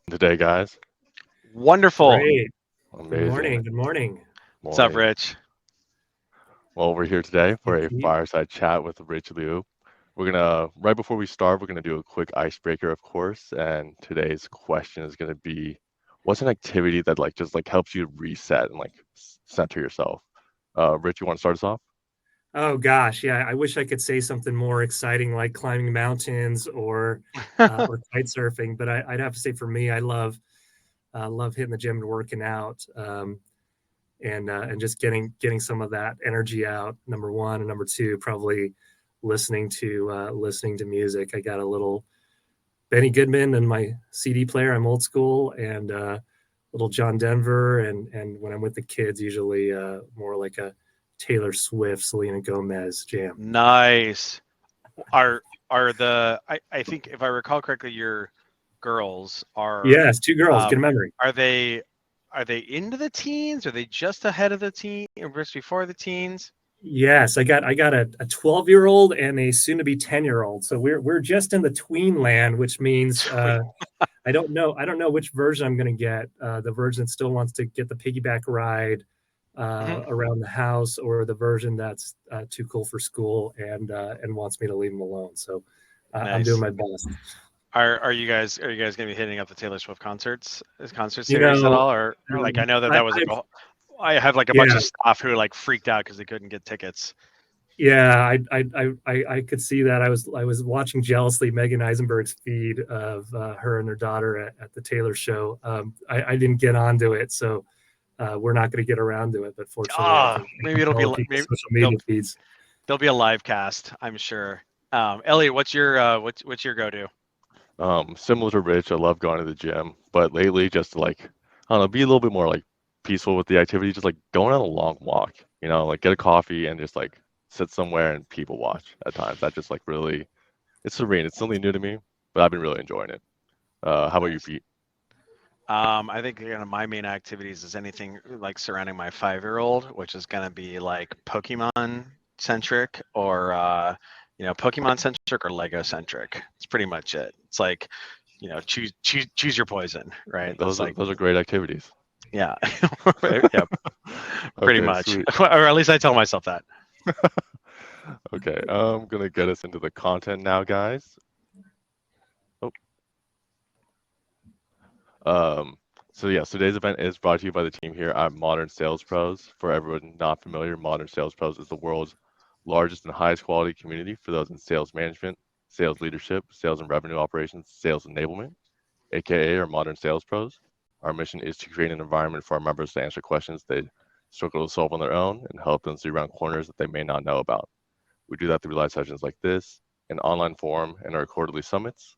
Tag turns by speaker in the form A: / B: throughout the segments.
A: Today, guys.
B: Wonderful.
C: Great. Good
A: Amazing
C: morning. Good morning.
B: What's up,
A: morning.
B: Rich?
A: Well, we're here today for
C: Hey,
A: a
C: Pete.
A: fireside chat with Rich Liu. Right before we start, we're gonna do a quick icebreaker, of course. And today's question is gonna be, what's an activity that just helps you reset and center yourself? Rich, you want to start us off?
C: Oh gosh, yeah. I wish I could say something more exciting like climbing mountains or kite surfing, but I'd have to say for me, I love hitting the gym and working out, and just getting some of that energy out. Number one, and number two, probably listening to music. I got a little Benny Goodman in my CD player. I'm old school, and little John Denver, and when I'm with the kids, usually more like a Taylor Swift, Selena Gomez jam.
B: Nice. Are I think if I recall correctly, your girls
C: Yes, two girls. Good
B: um
C: memory.
B: are they are they into the teens? Are they just ahead of the teen or just before the teens?
C: Yes, I got a 12-year-old and a soon-to-be 10-year-old. So we're just in the tween land, which means
B: Sweet.
C: I don't know which version I'm going to get. The version that still wants to get the piggyback ride
B: Mhm.
C: around the house, or the version that's too cool for school and wants me to leave them alone. So I'm doing
B: Nice.
C: my best.
B: Are you guys gonna be hitting up the Taylor Swift concert
C: You
B: series at
C: know,
B: all? Or like I know that
C: I,
B: that was like
C: I've
B: I have like a bunch
C: yeah
B: of staff who like freaked out because they couldn't get tickets.
C: yeah I could see that. I was watching jealously Megan Eisenberg's feed of her and her daughter at the Taylor show. I didn't get onto it, so we're not going to get around to it. But fortunately, I can
B: Maybe it'll be
C: follow people's
B: maybe
C: social
B: there'll
C: media feeds.
B: there'll be a live cast, I'm sure. Elliot, what's your go-to?
A: Similar to Rich, I love going to the gym, but lately, just to I don't know, be a little bit more peaceful with the activity, just going on a long walk. Get a coffee and just sit somewhere and people watch at times. That just really, it's serene. It's something new to me, but I've been really enjoying it. How about you,
B: Nice.
A: Pete?
B: I think my main activities is anything like surrounding my 5-year-old, which is gonna be like Pokemon centric or Pokemon centric or Lego centric. It's pretty much it. It's like, choose your poison, right? That's like,
A: Those are great activities.
B: yeah, yeah, pretty
A: Okay,
B: much,
A: sweet.
B: or at least I tell myself that.
A: Okay, I'm gonna get us into the content now, guys. Oh, um, so yeah, today's event is brought to you by the team here at Modern Sales Pros. For everyone not familiar, Modern Sales Pros is the world's largest and highest quality community for those in sales management, sales leadership, sales and revenue operations, sales enablement, aka our Modern Sales Pros. Our mission is to create an environment for our members to answer questions they struggle to solve on their own and help them see around corners that they may not know about. We do that through live sessions like this, an online forum, and our quarterly summits.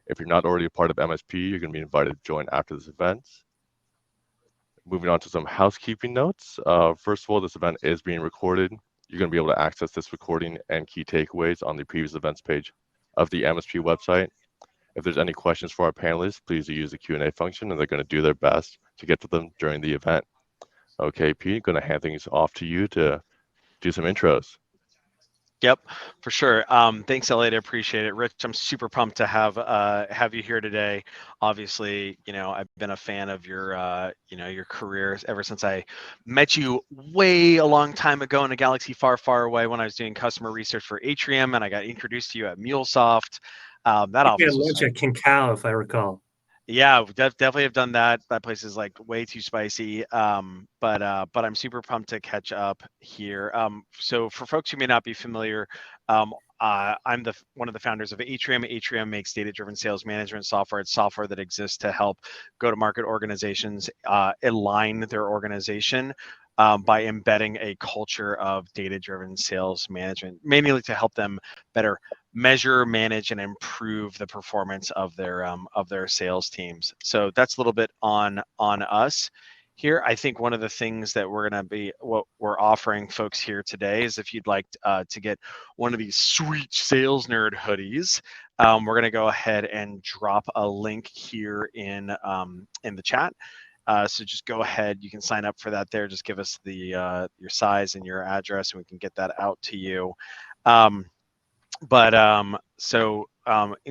A: If you're not already a part of MSP, you're going to be invited to join after this event. Moving on to some housekeeping notes. First of all, this event is being recorded. You're going to be able to access this recording and key takeaways on the previous events page of the MSP website. If there's any questions for our panelists, please use the Q&A function, and they're going to do their best to get to them during the event. Okay, Pete, going to hand things off to you to do some intros.
B: Yep, for sure. Thanks, Elliot. I appreciate it. Rich, I'm super pumped to have you here today. Obviously, I've been a fan of your career ever since I met you way a long time ago in a galaxy far, far away when I was doing customer research for Atrium, and I got introduced to you at MuleSoft.
C: I
B: That
C: think we had
B: office was
C: lunch at King Cow, if I recall.
B: yeah, we definitely have done that. That place is like way too spicy. But I'm super pumped to catch up here. So for folks who may not be familiar, I'm one of the founders of Atrium. Atrium makes data-driven sales management software. It's software that exists to help go-to-market organizations align their organization by embedding a culture of data-driven sales management, mainly to help them better measure, manage, and improve the performance of their sales teams. So that's a little bit on us here. I think one of the things that what we're offering folks here today is if you'd like to get one of these sweet sales nerd hoodies, we're going to go ahead and drop a link here in the chat. So just go ahead. You can sign up for that there. Just give us your size and your address, and we can get that out to you. In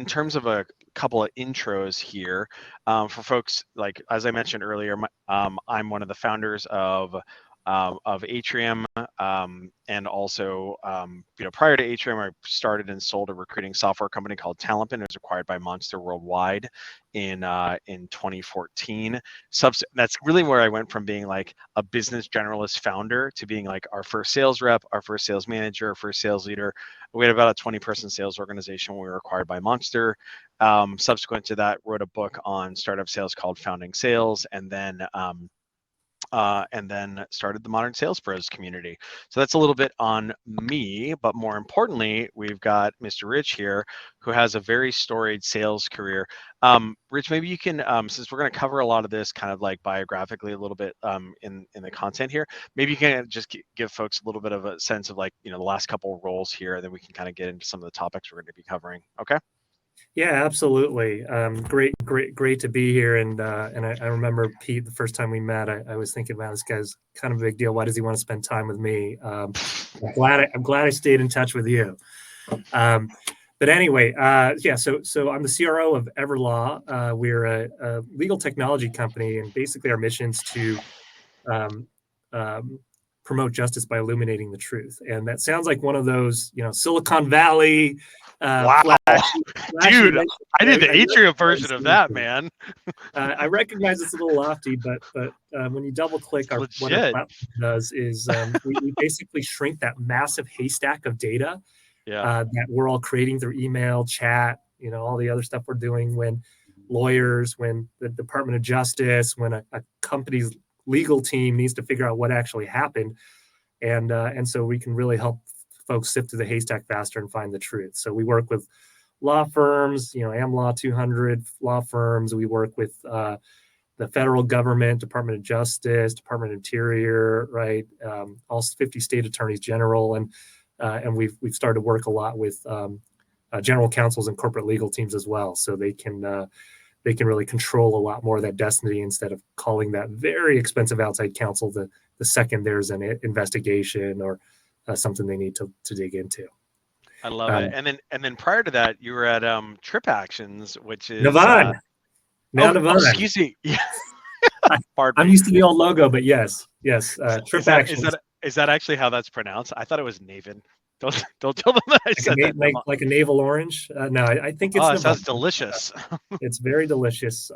B: terms of a couple of intros here for folks. Like as I mentioned earlier, I'm one of the founders of Atrium, and also, prior to Atrium, I started and sold a recruiting software company called Talentpin. It was acquired by Monster Worldwide in 2014. That's really where I went from being like a business generalist founder to being like our first sales rep, our first sales manager, our first sales leader. We had about a 20-person sales organization when we were acquired by Monster. Subsequent to that, wrote a book on startup sales called Founding Sales, and then started the Modern Sales Pros community. So that's a little bit on me, but more importantly, we've got Mr. Rich here, who has a very storied sales career. Rich, maybe you can, since we're going to cover a lot of this kind of like biographically a little bit in the content here, maybe you can just give folks a little bit of a sense of like, the last couple of roles here, and then we can kind of get into some of the topics we're going to be covering. Okay.
C: Yeah, absolutely. Great to be here. And I remember Pete, the first time we met, I was thinking, wow, this guy's kind of a big deal. Why does he want to spend time with me? I'm glad I stayed in touch with you. But anyway, yeah. So I'm the CRO of Everlaw. We're a legal technology company, and basically our mission's to um, promote justice by illuminating the truth. And that sounds like one of those, Silicon Valley.
B: Wow,
C: flashy
B: dude,
C: mission.
B: I did the Atrium version of that, man.
C: I recognize it's a little lofty, but when you double click, what our platform does is we basically shrink that massive haystack of data that we're all creating through email, chat, all the other stuff we're doing when lawyers, when the Department of Justice, when a company's legal team needs to figure out what actually happened. And so we can really help folks sift through the haystack faster and find the truth. So we work with law firms, AmLaw 200 law firms. We work with the federal government, Department of Justice, Department of Interior, right? All 50 state attorneys general, and we've started to work a lot with general counsels and corporate legal teams as well, so they can really control a lot more of that destiny instead of calling that very expensive outside counsel the second there's an investigation or something they need to dig into.
B: I love it. And then prior to that, you were at TripActions, which is
C: Navan. Navan.
B: Excuse me. Yeah.
C: I'm used to the old logo, but yes. TripActions.
B: Is that actually how that's pronounced? I thought it was Navan. Don't tell them that I said that.
C: Like a navel orange. No, I think it's.
B: Oh, it sounds delicious.
C: It's very delicious.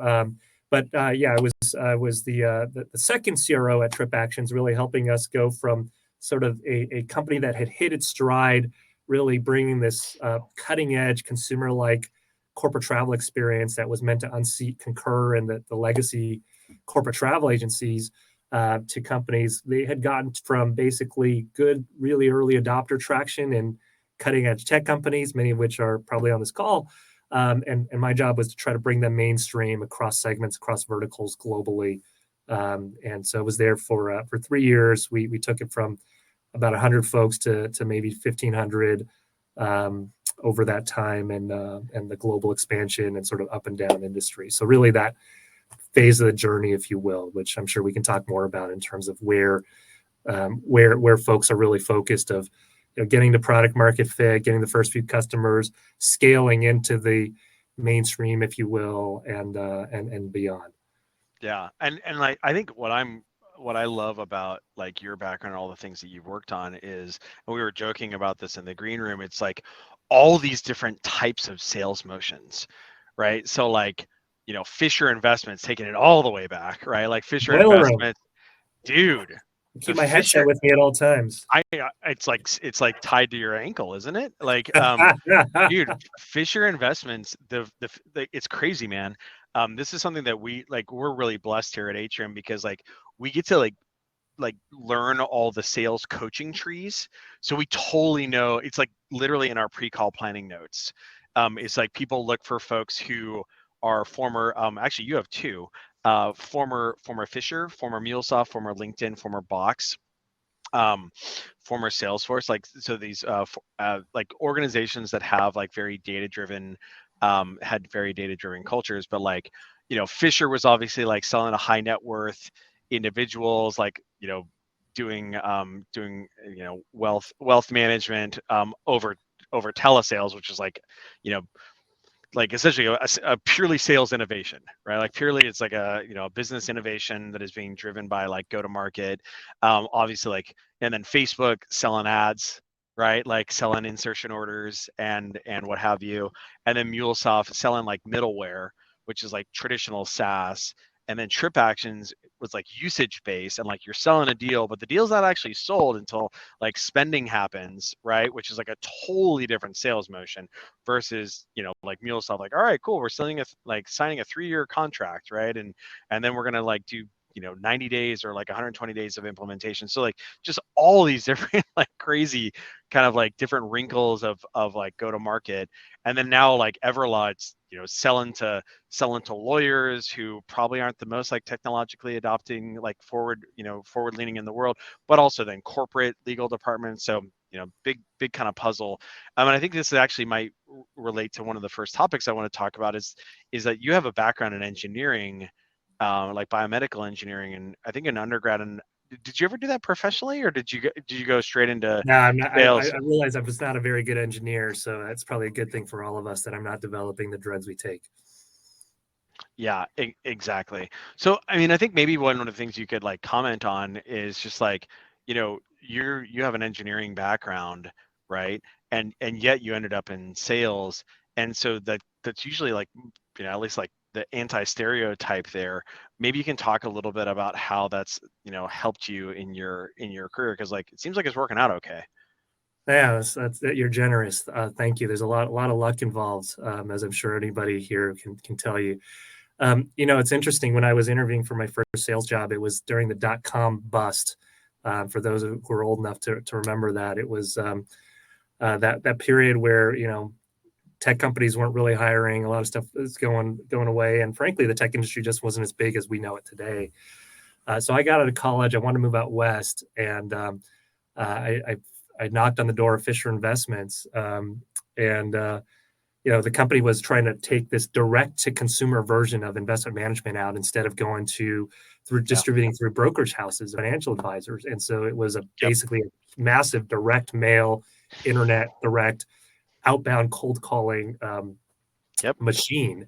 C: But yeah, I was the second CRO at TripActions, really helping us go from sort of a company that had hit its stride, really bringing this cutting edge consumer-like corporate travel experience that was meant to unseat Concur and the legacy corporate travel agencies to companies. They had gotten from basically good, really early adopter traction in cutting edge tech companies, many of which are probably on this call. And my job was to try to bring them mainstream across segments, across verticals globally. And so I was there for 3 years. We took it from about 100 folks to maybe 1,500 over that time, and the global expansion and sort of up and down industry. So really that phase of the journey, if you will, which I'm sure we can talk more about in terms of where folks are really focused of getting the product market fit, getting the first few customers, scaling into the mainstream, if you will, and beyond.
B: Yeah, and like I think what I love about like your background and all the things that you've worked on is, and we were joking about this in the green room, it's like all these different types of sales motions, right? So like, Fisher Investments, taking it all the way back, right? Like Fisher Investments, dude.
C: Keep my headset with me at all times.
B: It's like tied to your ankle, isn't it? Like, dude, Fisher Investments, it's crazy, man. This is something that we're really blessed here at Atrium because like we get to like learn all the sales coaching trees. So we totally know, it's like literally in our pre-call planning notes. It's like people look for folks who are former, actually you have two, former Fisher, former MuleSoft, former LinkedIn, former Box, former Salesforce. Like, so these like organizations that have like very data driven, had very data driven cultures, but like, Fisher was obviously like selling to high net worth individuals, like, doing wealth management over telesales, which is like, like essentially a purely sales innovation, right? Like purely it's like a, you know, a business innovation that is being driven by like go to market, obviously, like, and then Facebook selling ads, right? Like selling insertion orders and what have you, and then MuleSoft selling like middleware, which is like traditional SaaS, and then TripActions was like usage based, and like you're selling a deal, but the deal's not actually sold until like spending happens, right? Which is like a totally different sales motion versus, you know, like MuleSoft, like, all right, cool, we're selling like signing a 3-year contract, right? And then we're gonna like do, you know, 90 days or like 120 days of implementation. So like just all these different like crazy kind of like different wrinkles of like go to market. And then now like Everlaw, it's, you know, selling to lawyers who probably aren't the most like technologically adopting, like forward leaning in the world, but also then corporate legal departments. So, you know, big kind of puzzle. And I think this actually might relate to one of the first topics I want to talk about is that you have a background in engineering, like biomedical engineering, and I think in undergrad. And did you ever do that professionally, or did you go straight into
C: No, I'm not.
B: sales?
C: I realize I was not a very good engineer, so that's probably a good thing for all of us that I'm not developing the drugs we take.
B: Yeah, exactly. So, I mean, I think maybe one of the things you could like comment on is just like, you know, you have an engineering background, right? And yet you ended up in sales. And so that's usually like, you know, at least like the anti-stereotype there. Maybe you can talk a little bit about how that's, you know, helped you in your career, because like it seems like it's working out okay.
C: Yeah, that's you're generous. Thank you. There's a lot of luck involved, as I'm sure anybody here can tell you. You know, it's interesting. When I was interviewing for my first sales job, it was during the .com bust. For those who are old enough to remember that, it was that period where, you know, tech companies weren't really hiring. A lot of stuff was going away, and frankly, the tech industry just wasn't as big as we know it today. So I got out of college. I wanted to move out west, and I knocked on the door of Fisher Investments, and you know, the company was trying to take this direct to consumer version of investment management out instead of going through
B: Yeah.
C: distributing through brokerage houses, financial advisors. And so it was
B: Yep.
C: basically a massive direct mail, internet direct, outbound cold calling
B: Yep.
C: machine.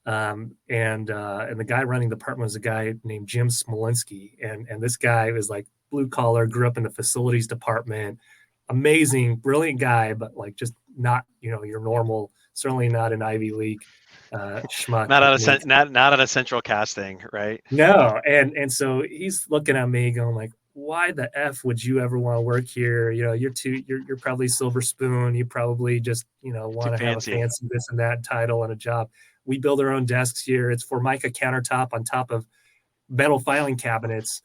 C: And the guy running the department was a guy named Jim Smolinski. And this guy was like blue collar, grew up in the facilities department, amazing, brilliant guy, but like just not, you know, your normal, certainly not an Ivy League schmuck.
B: Not
C: Like
B: on a not on a central casting, right?
C: no, and so he's looking at me going like, why the F would you ever want to work here? You know, you're probably silver spoon. You probably just, you know,
B: Too
C: want to have a
B: fancy.
C: fancy this and that title and a job. We build our own desks here. It's Formica countertop on top of metal filing cabinets.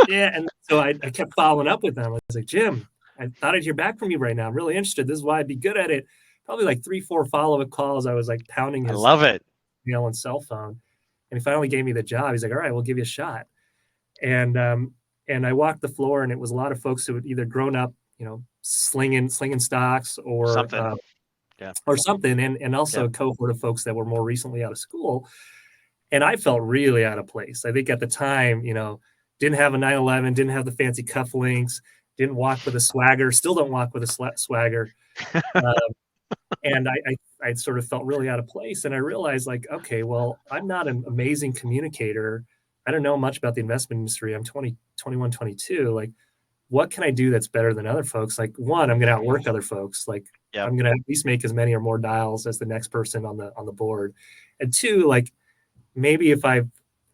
C: Yeah, and so I kept following up with them. I was like, Jim, I thought I'd hear back from you right now. I'm really interested. This is why I'd be good at it. Probably like 3, 4 follow-up calls. I was like pounding
B: I
C: his
B: love it.
C: email and cell phone. And he finally gave me the job. He's like, all right, we'll give you a shot. And I walked the floor, and it was a lot of folks who had either grown up, you know, slinging stocks
B: Something. Yeah.
C: or something, and also
B: Yep.
C: a cohort of folks that were more recently out of school. And I felt really out of place. I think at the time, you know, didn't have a 911, didn't have the fancy cufflinks, didn't walk with a swagger, still don't walk with a swagger. Uh, and I sort of felt really out of place. And I realized, like, okay, well, I'm not an amazing communicator. I don't know much about the investment industry. I'm 20, 21, 22. Like, what can I do that's better than other folks? Like, one, I'm going to outwork other folks. Like,
B: Yep.
C: I'm going to at least make as many or more dials as the next person on the board. And two, like, maybe if I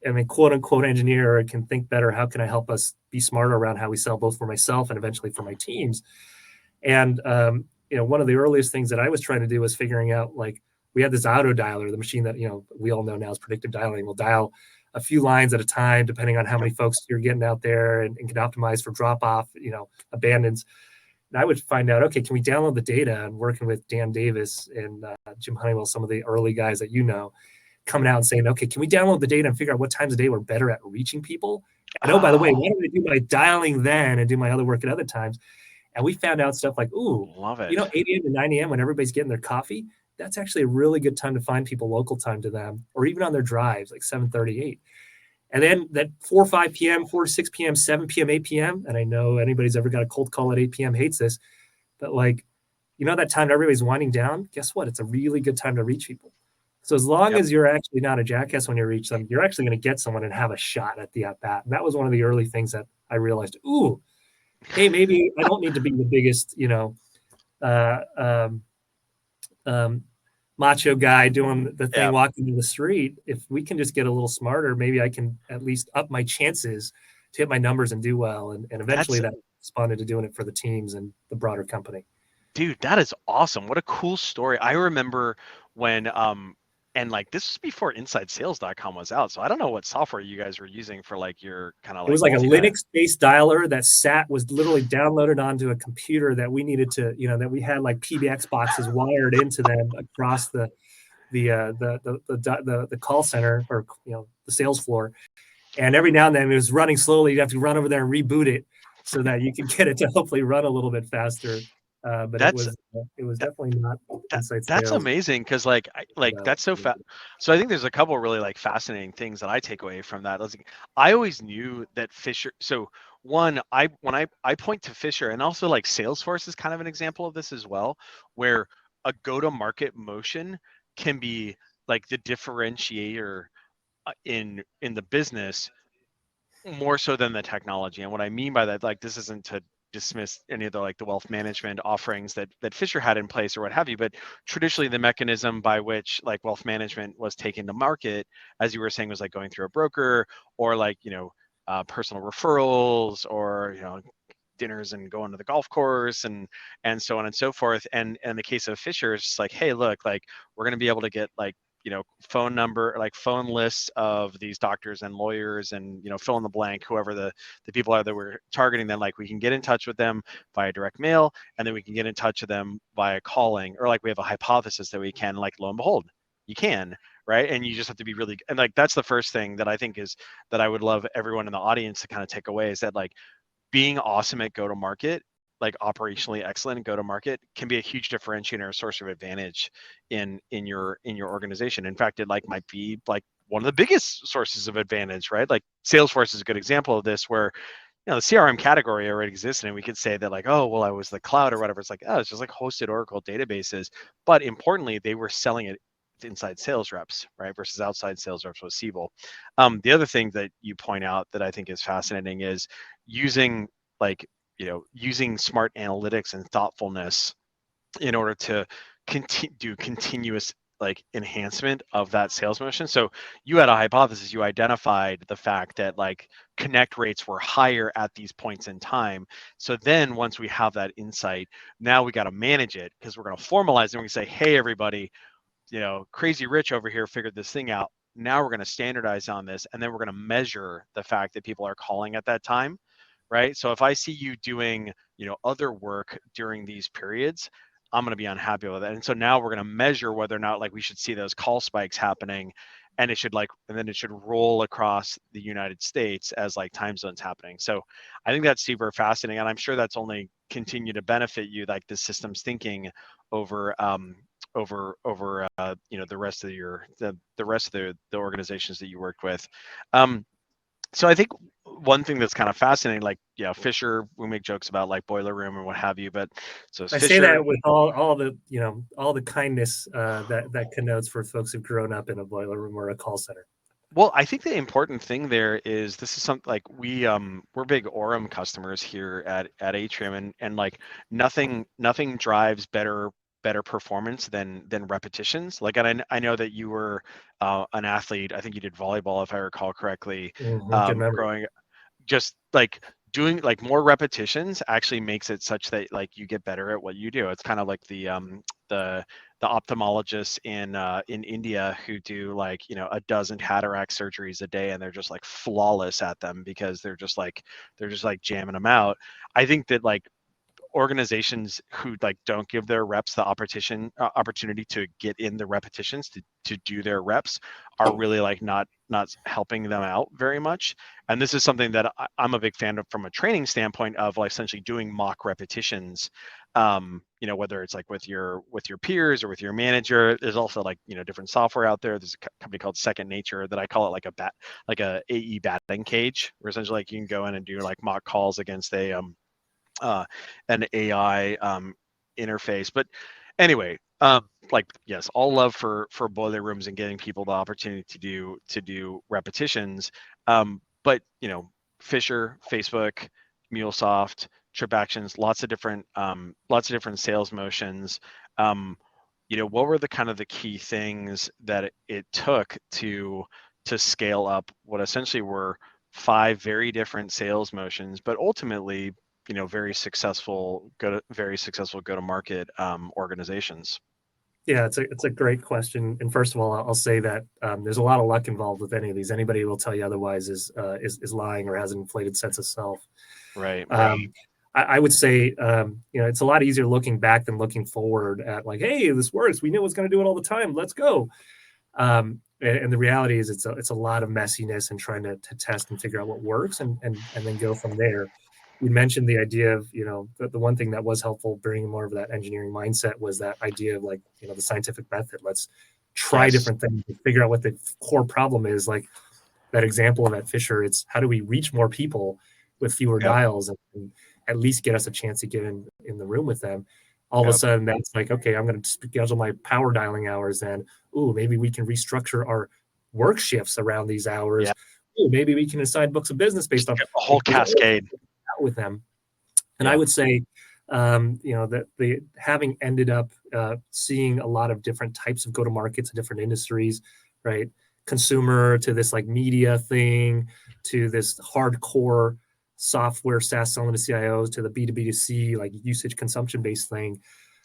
C: am a quote unquote engineer or can think better, how can I help us be smarter around how we sell, both for myself and eventually for my teams? And you know, one of the earliest things that I was trying to do was figuring out, like, we had this auto dialer, the machine that, you know, we all know now is predictive dialing. We'll dial a few lines at a time, depending on how many folks you're getting out there, and can optimize for drop off, you know, abandons. And I would find out, okay, can we download the data? And working with Dan Davis and Jim Honeywell, some of the early guys that you know, coming out and saying, okay, can we download the data and figure out what times a day we're better at reaching people? And oh, by the way, why don't I do my dialing then and do my other work at other times? And we found out stuff like, ooh,
B: Love it.
C: you know, 8 a.m. to 9 a.m. when everybody's getting their coffee, that's actually a really good time to find people local time to them, or even on their drives, like 7:38. And then that 4 or 5 p.m., 4 to 6 p.m., 7 p.m., 8 p.m. And I know anybody's ever got a cold call at 8 p.m. hates this, but like that time everybody's winding down, guess what? It's a really good time to reach people. So as long
B: Yep.
C: as you're actually not a jackass when you reach them, you're actually going to get someone and have a shot at the at-bat. And that was one of the early things that I realized, ooh, hey, maybe I don't need to be the biggest, uh, macho guy doing the thing,
B: Yep.
C: walking in the street. If we can just get a little smarter, maybe I can at least up my chances to hit my numbers and do well. And eventually that responded to doing it for the teams and the broader company.
B: Dude, that is awesome. What a cool story. I remember when and like this was before InsideSales.com was out. So I don't know what software you guys were using for like your kind of
C: It was
B: like
C: like a
B: multi.
C: Linux-based dialer that was literally downloaded onto a computer that we needed to, that we had like PBX boxes wired into them across the call center, or the sales floor. And every now and then it was running slowly. You'd have to run over there and reboot it so that you could get it to hopefully run a little bit faster. But it
B: That's
C: was
B: that,
C: definitely not inside
B: that's
C: sales.
B: amazing because that's so fast. So I think there's a couple really like fascinating things that I take away from that. I always knew that Fisher. So one, when I point to Fisher, and also like Salesforce is kind of an example of this as well, where a go-to-market motion can be like the differentiator in the business more so than the technology. And what I mean by that, like, this isn't to dismiss any of the like the wealth management offerings that Fisher had in place or what have you, but traditionally the mechanism by which like wealth management was taken to market, as you were saying, was like going through a broker or like personal referrals or dinners and going to the golf course and so on and so forth. And the case of Fisher is just like, hey, look, like we're going to be able to get like phone number, like phone lists of these doctors and lawyers and fill in the blank, whoever the people are that we're targeting. Then like we can get in touch with them via direct mail, and then we can get in touch with them via calling, or like we have a hypothesis that we can, like, lo and behold, you can, right? And you just have to be really, and like that's the first thing that I think is that I would love everyone in the audience to kind of take away, is that like being awesome at go to market, like operationally excellent at go to market, can be a huge differentiator, a source of advantage in your organization. In fact, it like might be like one of the biggest sources of advantage, right? Like Salesforce is a good example of this, where the CRM category already existed, and we could say that like, oh well, I was the cloud or whatever. It's like, oh, it's just like hosted Oracle databases. But importantly, they were selling it to inside sales reps, right, versus outside sales reps with Siebel. The other thing that you point out that I think is fascinating is using like using smart analytics and thoughtfulness in order to do continuous like enhancement of that sales motion. So you had a hypothesis, you identified the fact that like connect rates were higher at these points in time. So then once we have that insight, now we got to manage it, because we're going to formalize it and we say, hey everybody, Crazy Rich over here figured this thing out. Now we're going to standardize on this, and then we're going to measure the fact that people are calling at that time, right? So if I see you doing, other work during these periods, I'm going to be unhappy with it. And so now we're going to measure whether or not like we should see those call spikes happening, and then it should roll across the United States as like time zones happening. So I think that's super fascinating, and I'm sure that's only continue to benefit you, like the systems thinking over the rest of the rest of the organizations that you worked with. So I think one thing that's kind of fascinating, like Fisher, we make jokes about like boiler room and what have you, but so
C: I
B: Fisher,
C: say that with all the kindness that connotes for folks who've grown up in a boiler room or a call center.
B: well, I think the important thing there is this is something like we're big Orem customers here at Atrium, and like nothing drives better performance than repetitions. Like, and I know that you were an athlete. I think you did volleyball, if I recall correctly.
C: Good memory.
B: Growing, just like doing like more repetitions actually makes it such that like you get better at what you do. It's kind of like the ophthalmologists in India who do like a dozen cataract surgeries a day, and they're just like flawless at them because they're just like jamming them out. I think that like organizations who like don't give their reps the opportunity to get in the repetitions to do their reps are really like not helping them out very much. And this is something that I'm a big fan of from a training standpoint, of like essentially doing mock repetitions, whether it's like with your peers or with your manager. There's also like different software out there. There's a company called Second Nature that I call it like a AE batting cage, where essentially like you can go in and do like mock calls against an AI interface. But anyway, like, yes, all love for boiler rooms and getting people the opportunity to do repetitions. But Fisher, Facebook, MuleSoft, TripActions, lots of different sales motions. What were the kind of the key things that it took to scale up what essentially were 5 very different sales motions, but ultimately, very successful go-to-market organizations?
C: Yeah, it's a great question. And first of all, I'll say that there's a lot of luck involved with any of these. Anybody who will tell you otherwise is lying or has an inflated sense of self.
B: Right.
C: I would say it's a lot easier looking back than looking forward at like, hey, this works. We knew it was going to do it all the time. Let's go. And the reality is, it's a lot of messiness and trying to test and figure out what works and then go from there. You mentioned the idea of, the one thing that was helpful bringing more of that engineering mindset was that idea of like, the scientific method. Let's try different things and figure out what the core problem is. Like that example of at Fisher, it's how do we reach more people with fewer dials and at least get us a chance to get in the room with them. All of a sudden, that's like, okay, I'm going to schedule my power dialing hours, and maybe we can restructure our work shifts around these hours.
B: Yeah.
C: Maybe we can assign books of business based on
B: a whole cascade
C: with them. And I would say, that the having ended up seeing a lot of different types of go-to-markets in different industries, right? Consumer to this like media thing, to this hardcore software SaaS selling to CIOs, to the B2B2C like usage consumption based thing.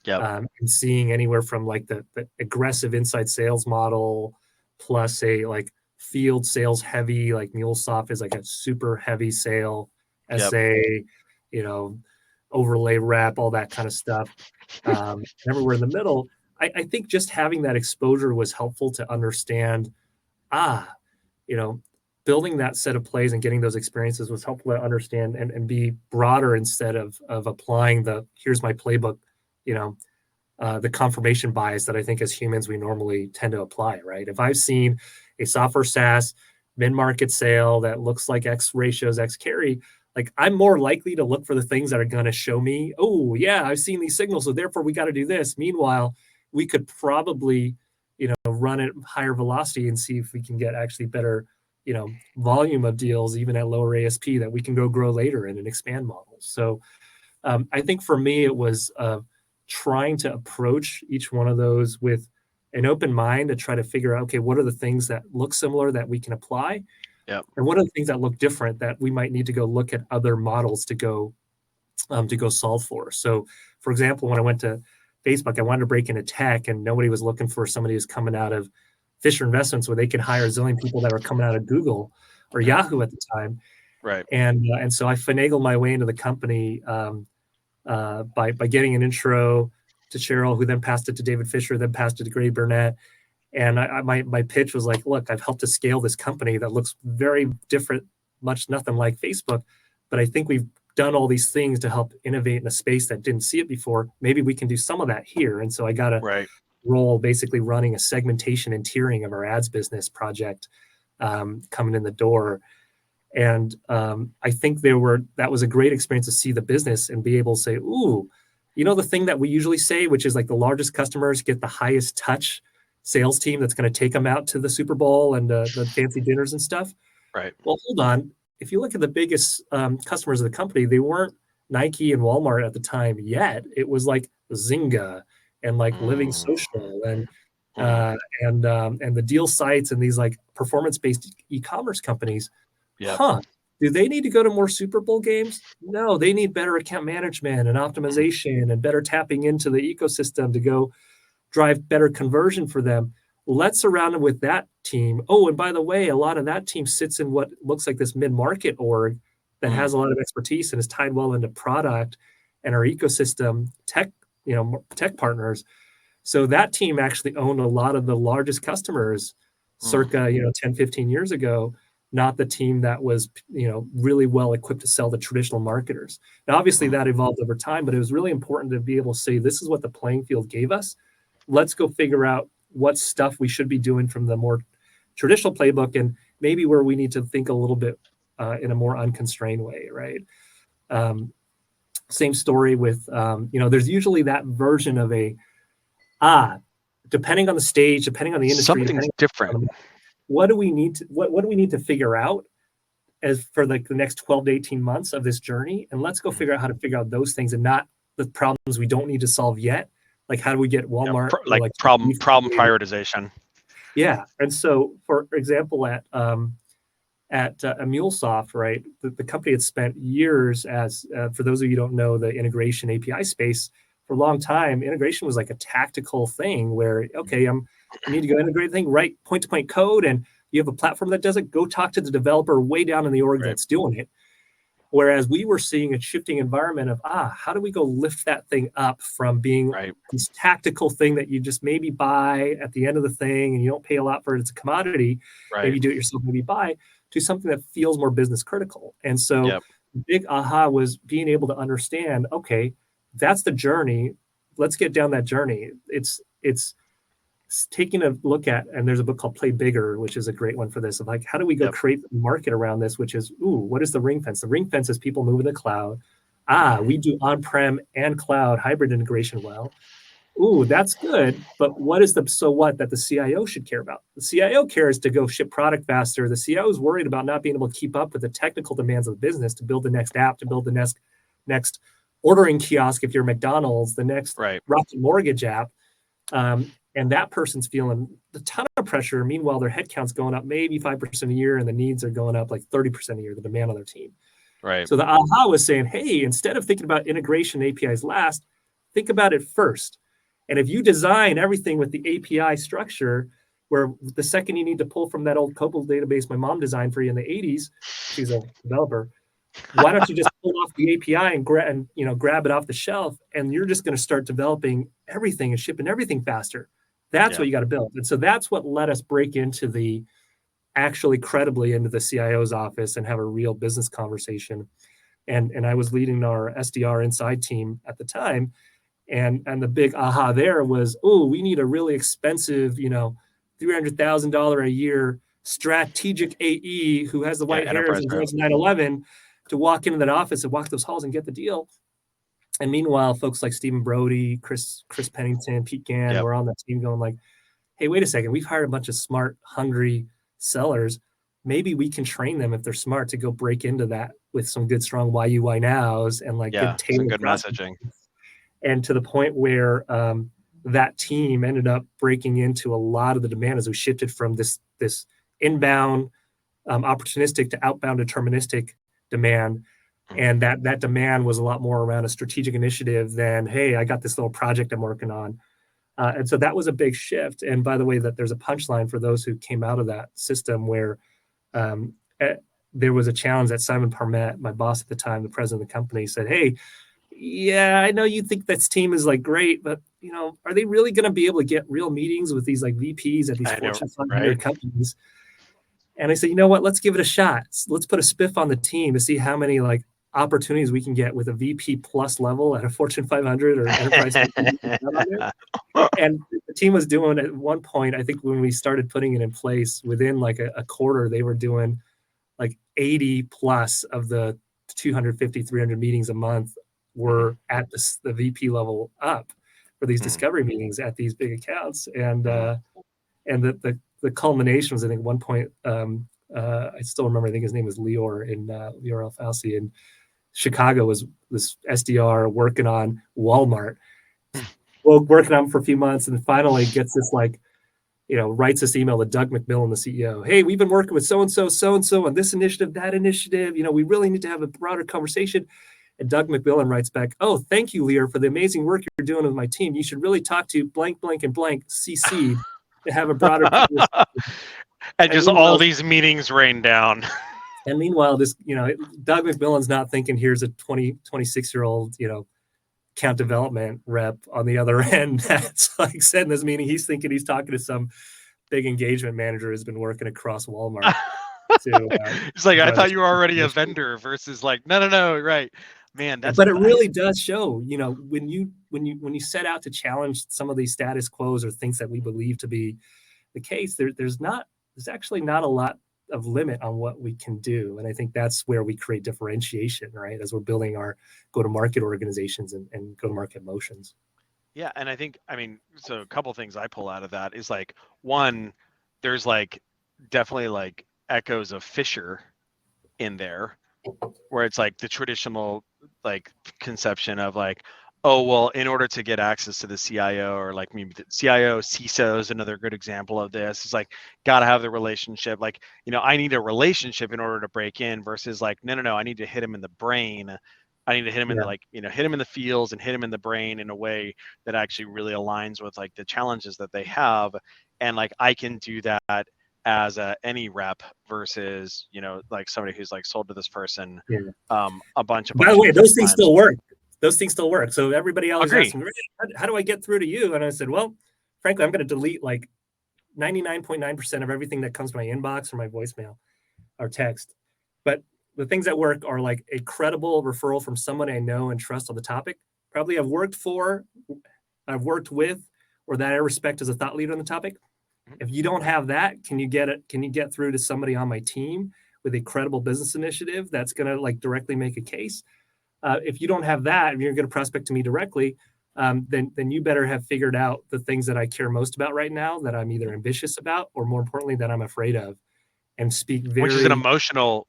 C: And seeing anywhere from like the aggressive inside sales model plus a like field sales heavy, like MuleSoft is like a super heavy sale, SA, overlay rep, all that kind of stuff. Everywhere in the middle. I think just having that exposure was helpful to understand, building that set of plays and getting those experiences was helpful to understand and be broader instead of applying here's my playbook, the confirmation bias that I think as humans we normally tend to apply, right? If I've seen a software SaaS mid-market sale that looks like X ratios, X carry, like I'm more likely to look for the things that are going to show me, oh yeah, I've seen these signals, so therefore we got to do this. Meanwhile, we could probably, run at higher velocity and see if we can get actually better, volume of deals, even at lower ASP that we can go grow later in and expand models. So I think for me, it was trying to approach each one of those with an open mind to try to figure out, okay, what are the things that look similar that we can apply?
B: Yep.
C: And what are the things that look different that we might need to go look at other models to go solve for? So, for example, when I went to Facebook, I wanted to break into tech, and nobody was looking for somebody who's coming out of Fisher Investments where they could hire a zillion people that were coming out of Google or Yahoo at the time.
B: Right.
C: And so I finagled my way into the company by getting an intro to Cheryl, who then passed it to David Fisher, then passed it to Grady Burnett. And my pitch was like, look, I've helped to scale this company that looks very different, much nothing like Facebook, but I think we've done all these things to help innovate in a space that didn't see it before. Maybe we can do some of that here. And so I got a role basically running a segmentation and tiering of our ads business project coming in the door. And I think that was a great experience to see the business and be able to say, ooh, the thing that we usually say, which is like the largest customers get the highest touch sales team that's going to take them out to the Super Bowl and the fancy dinners and stuff.
B: Right.
C: Well, hold on. If you look at the biggest customers of the company, they weren't Nike and Walmart at the time yet. It was like Zynga and like Living Social and the deal sites and these like performance-based e-commerce companies.
B: Yep.
C: Do they need to go to more Super Bowl games? No, they need better account management and optimization and better tapping into the ecosystem to go drive better conversion for them. Let's surround them with that team. Oh, and by the way, a lot of that team sits in what looks like this mid-market org that has a lot of expertise and is tied well into product and our ecosystem tech partners. So that team actually owned a lot of the largest customers circa, 10, 15 years ago, not the team that was, really well equipped to sell to traditional marketers. Now, obviously that evolved over time, but it was really important to be able to say, this is what the playing field gave us. Let's go figure out what stuff we should be doing from the more traditional playbook and maybe where we need to think a little bit in a more unconstrained way, right? Same story with, there's usually that version of depending on the stage, depending on the industry,
B: Something's different.
C: what do we need to figure out as for like the next 12 to 18 months of this journey? And let's go figure out how to figure out those things and not the problems we don't need to solve yet. Like, how do we get Walmart or like
B: problem prioritization?
C: Yeah. And so, for example, at MuleSoft, right, the company had spent years as, for those of you who don't know the integration API space, for a long time, integration was like a tactical thing where, okay, I need to go integrate the thing, write point-to-point code, and you have a platform that does it, go talk to the developer way down in the org that's doing it. Whereas we were seeing a shifting environment of, how do we go lift that thing up from being this tactical thing that you just maybe buy at the end of the thing and you don't pay a lot for it, it's a commodity, maybe do it yourself, maybe buy, to something that feels more business critical. And so the big was being able to understand, okay, that's the journey. Let's get down that journey. It's taking a look at, and there's a book called Play Bigger, which is a great one for this, of like, how do we go create a market around this, which is, what is the ring fence? The ring fence is people moving to the cloud. We do on-prem and cloud hybrid integration well. That's good, but what is the so what that the CIO should care about? The CIO cares to go ship product faster. The CIO is worried about not being able to keep up with the technical demands of the business, to build the next app, to build the next ordering kiosk if you're McDonald's, the next Rocket Mortgage app. And that person's feeling a ton of pressure. Meanwhile, their headcount's going up maybe 5% a year, and the needs are going up like 30% a year, the demand on their team. So the was saying, hey, instead of thinking about integration APIs last, think about it first. And if you design everything with the API structure, where the second you need to pull from that old COBOL database my mom designed for you in the 80s, she's a developer, why don't you just pull off the API and grab it off the shelf, and you're just going to start developing everything and shipping everything faster. That's what you got to build. And so that's what let us break into actually credibly into the CIO's office and have a real business conversation. And I was leading our SDR inside team at the time. And the big there was, we need a really expensive, $300,000 a year strategic AE who has the white hairs and drives 911 to walk into that office and walk those halls and get the deal. And meanwhile, folks like Stephen Brody, Chris Pennington, Pete Gann were on that team going like, hey, wait a second, we've hired a bunch of smart, hungry sellers. Maybe we can train them if they're smart to go break into that with some good, strong why you, why nows and like good tailored
B: good messaging.
C: And to the point where that team ended up breaking into a lot of the demand as we shifted from this inbound opportunistic to outbound deterministic demand. And that demand was a lot more around a strategic initiative than, hey, I got this little project I'm working on. And so that was a big shift. And by the way, that there's a punchline for those who came out of that system where there was a challenge that Simon Parmet, my boss at the time, the president of the company, said, hey, yeah, I know you think this team is like great, but are they really going to be able to get real meetings with these like VPs at these Fortune 500 companies? And I said, you know what? Let's give it a shot. Let's put a spiff on the team to see how many like opportunities we can get with a VP plus level at a Fortune 500 or enterprise. And the team was doing at one point, I think when we started putting it in place, within like a quarter, they were doing like 80 plus of the 250, 300 meetings a month were at the VP level up for these discovery meetings at these big accounts. And the culmination was, I think, at one point, I still remember, I think his name was Lior Alfasi in Chicago, was this SDR working on Walmart, working on him for a few months, and finally gets this like, writes this email to Doug McMillan, the CEO. Hey, we've been working with so-and-so on this initiative, that initiative. We really need to have a broader conversation. And Doug McMillan writes back, oh, thank you, Lear, for the amazing work you're doing with my team. You should really talk to blank, blank, and blank CC to have a broader conversation.
B: And just all these meetings rain down.
C: And meanwhile, this, Doug McMillan's not thinking here's a 26-year-old, account development rep on the other end that's like said in this meeting. He's thinking he's talking to some big engagement manager who's been working across Walmart.
B: It's like, I thought you were already a vendor versus like, no, right. Man,
C: but it really does show, when you set out to challenge some of these status quos or things that we believe to be the case, there's actually not a lot of limit on what we can do. And I think that's where we create differentiation, right? As we're building our go-to-market organizations and go-to-market motions.
B: Yeah, and I mean, so a couple things I pull out of that is like, one, there's like definitely like echoes of Fisher in there, where it's like the traditional like conception of like, oh well, in order to get access to the CIO, or like maybe the CIO, CISO is another good example of this. It's like, gotta have the relationship. Like, I need a relationship in order to break in, versus like, no, I need to hit him in the brain. I need to hit him in the, like, hit him in the feels and hit him in the brain in a way that actually really aligns with like the challenges that they have. And like, I can do that as any rep versus, like somebody who's like sold to this person a bunch
C: By the way,
B: of
C: those things
B: times.
C: still work. Those things still work. So everybody always
B: Agree.
C: asks me, how do I get through to you? And I said, well, frankly, I'm going to delete like 99.9% of everything that comes to my inbox or my voicemail or text. But the things that work are like a credible referral from someone I know and trust on the topic. Probably I've worked with, or that I respect as a thought leader on the topic. If you don't have that, can you get through to somebody on my team with a credible business initiative that's going to like directly make a case? If you don't have that, and you're going to prospect to me directly, then you better have figured out the things that I care most about right now, that I'm either ambitious about, or more importantly, that I'm afraid of, and speak very,
B: which is an emotional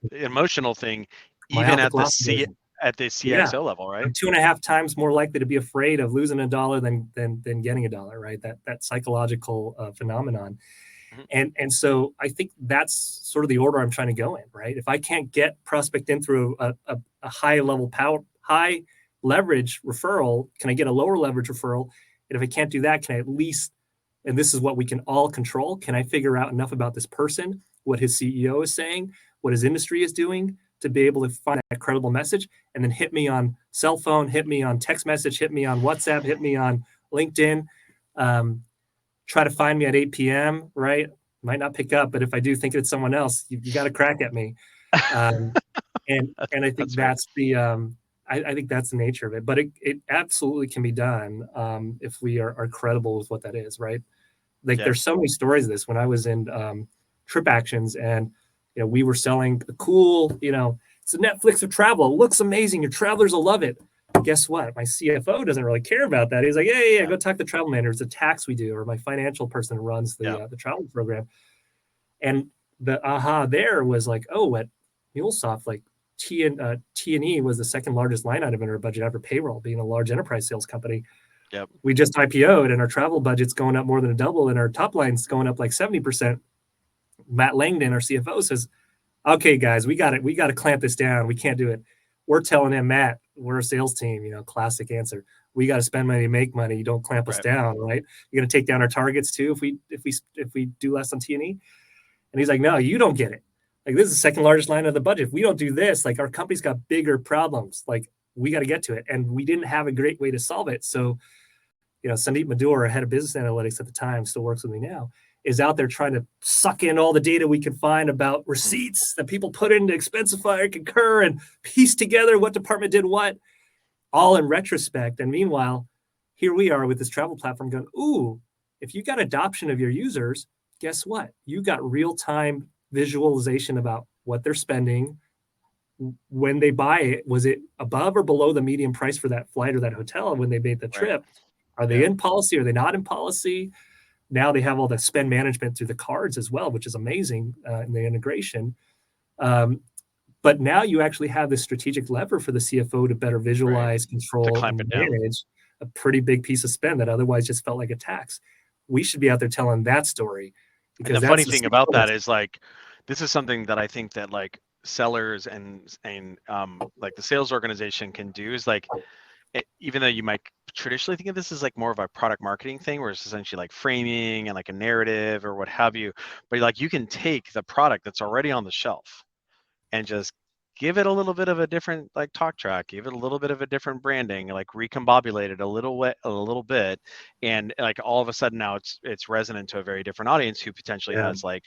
B: thing, even at the CXO level, right?
C: I'm 2.5 times more likely to be afraid of losing $1 than getting $1, right? That psychological phenomenon. And so I think that's sort of the order I'm trying to go in, right? If I can't get prospect in through a high leverage referral, can I get a lower leverage referral? And if I can't do that, can I at least, and this is what we can all control, can I figure out enough about this person, what his CEO is saying, what his industry is doing, to be able to find that credible message, and then hit me on cell phone, hit me on text message, hit me on WhatsApp, hit me on LinkedIn. Try to find me at 8 p.m., right? Might not pick up, but if I do think it's someone else, you got to crack at me. And I think that's the I think that's the nature of it. But it absolutely can be done if we are credible with what that is, right? Like there's so many stories of this. When I was in TripActions, and we were selling a cool, it's a Netflix of travel. It looks amazing. Your travelers will love it. Guess what? My CFO doesn't really care about that. He's like, yeah, go talk to the travel manager. It's a tax we do, or my financial person runs the travel program. And the aha there was like, oh, at MuleSoft, like T&E was the second largest line item in our budget after payroll, being a large enterprise sales company.
B: Yep.
C: We just IPO'd, and our travel budget's going up more than a double, and our top line's going up like 70%. Matt Langdon, our CFO, says, okay, guys, we got to clamp this down. We can't do it. We're telling him, Matt, we're a sales team, classic answer. We got to spend money to make money. You don't clamp us down, right? You're going to take down our targets too if we do less on T&E. And he's like, no, you don't get it. Like, this is the second largest line of the budget. If we don't do this, like, our company's got bigger problems. Like, we got to get to it. And we didn't have a great way to solve it. So, Sandeep Madhur, head of business analytics at the time, still works with me now, is out there trying to suck in all the data we can find about receipts that people put into Expensify or Concur, and piece together what department did what, all in retrospect. And meanwhile, here we are with this travel platform going, ooh, if you got adoption of your users, guess what? You got real-time visualization about what they're spending. When they buy it, was it above or below the median price for that flight or that hotel when they made the trip? Are they in policy? Are they not in policy? Now they have all the spend management through the cards as well, which is amazing in the integration. But now you actually have this strategic lever for the CFO to better visualize, control, and manage a pretty big piece of spend that otherwise just felt like a tax. We should be out there telling that story.
B: Because the funny thing about that is, like, this is something that I think that like sellers and like the sales organization can do, is like, even though you might traditionally think of this as like more of a product marketing thing, where it's essentially like framing and like a narrative or what have you, but like you can take the product that's already on the shelf and just give it a little bit of a different like talk track, give it a little bit of a different branding, like recombobulate it a little bit, and like all of a sudden now it's resonant to a very different audience who potentially has like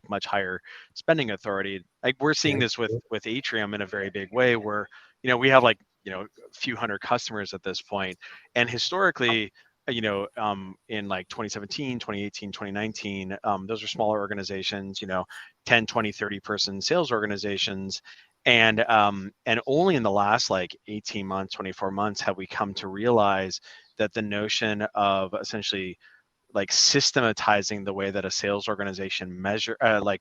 B: much higher spending authority. Like we're seeing this with Atrium in a very big way, where we have like a few hundred customers at this point, and historically in like 2017, 2018, 2019, those are smaller organizations, 10, 20, 30 person sales organizations. And only in the last like 18 months, 24 months have we come to realize that the notion of essentially like systematizing the way that a sales organization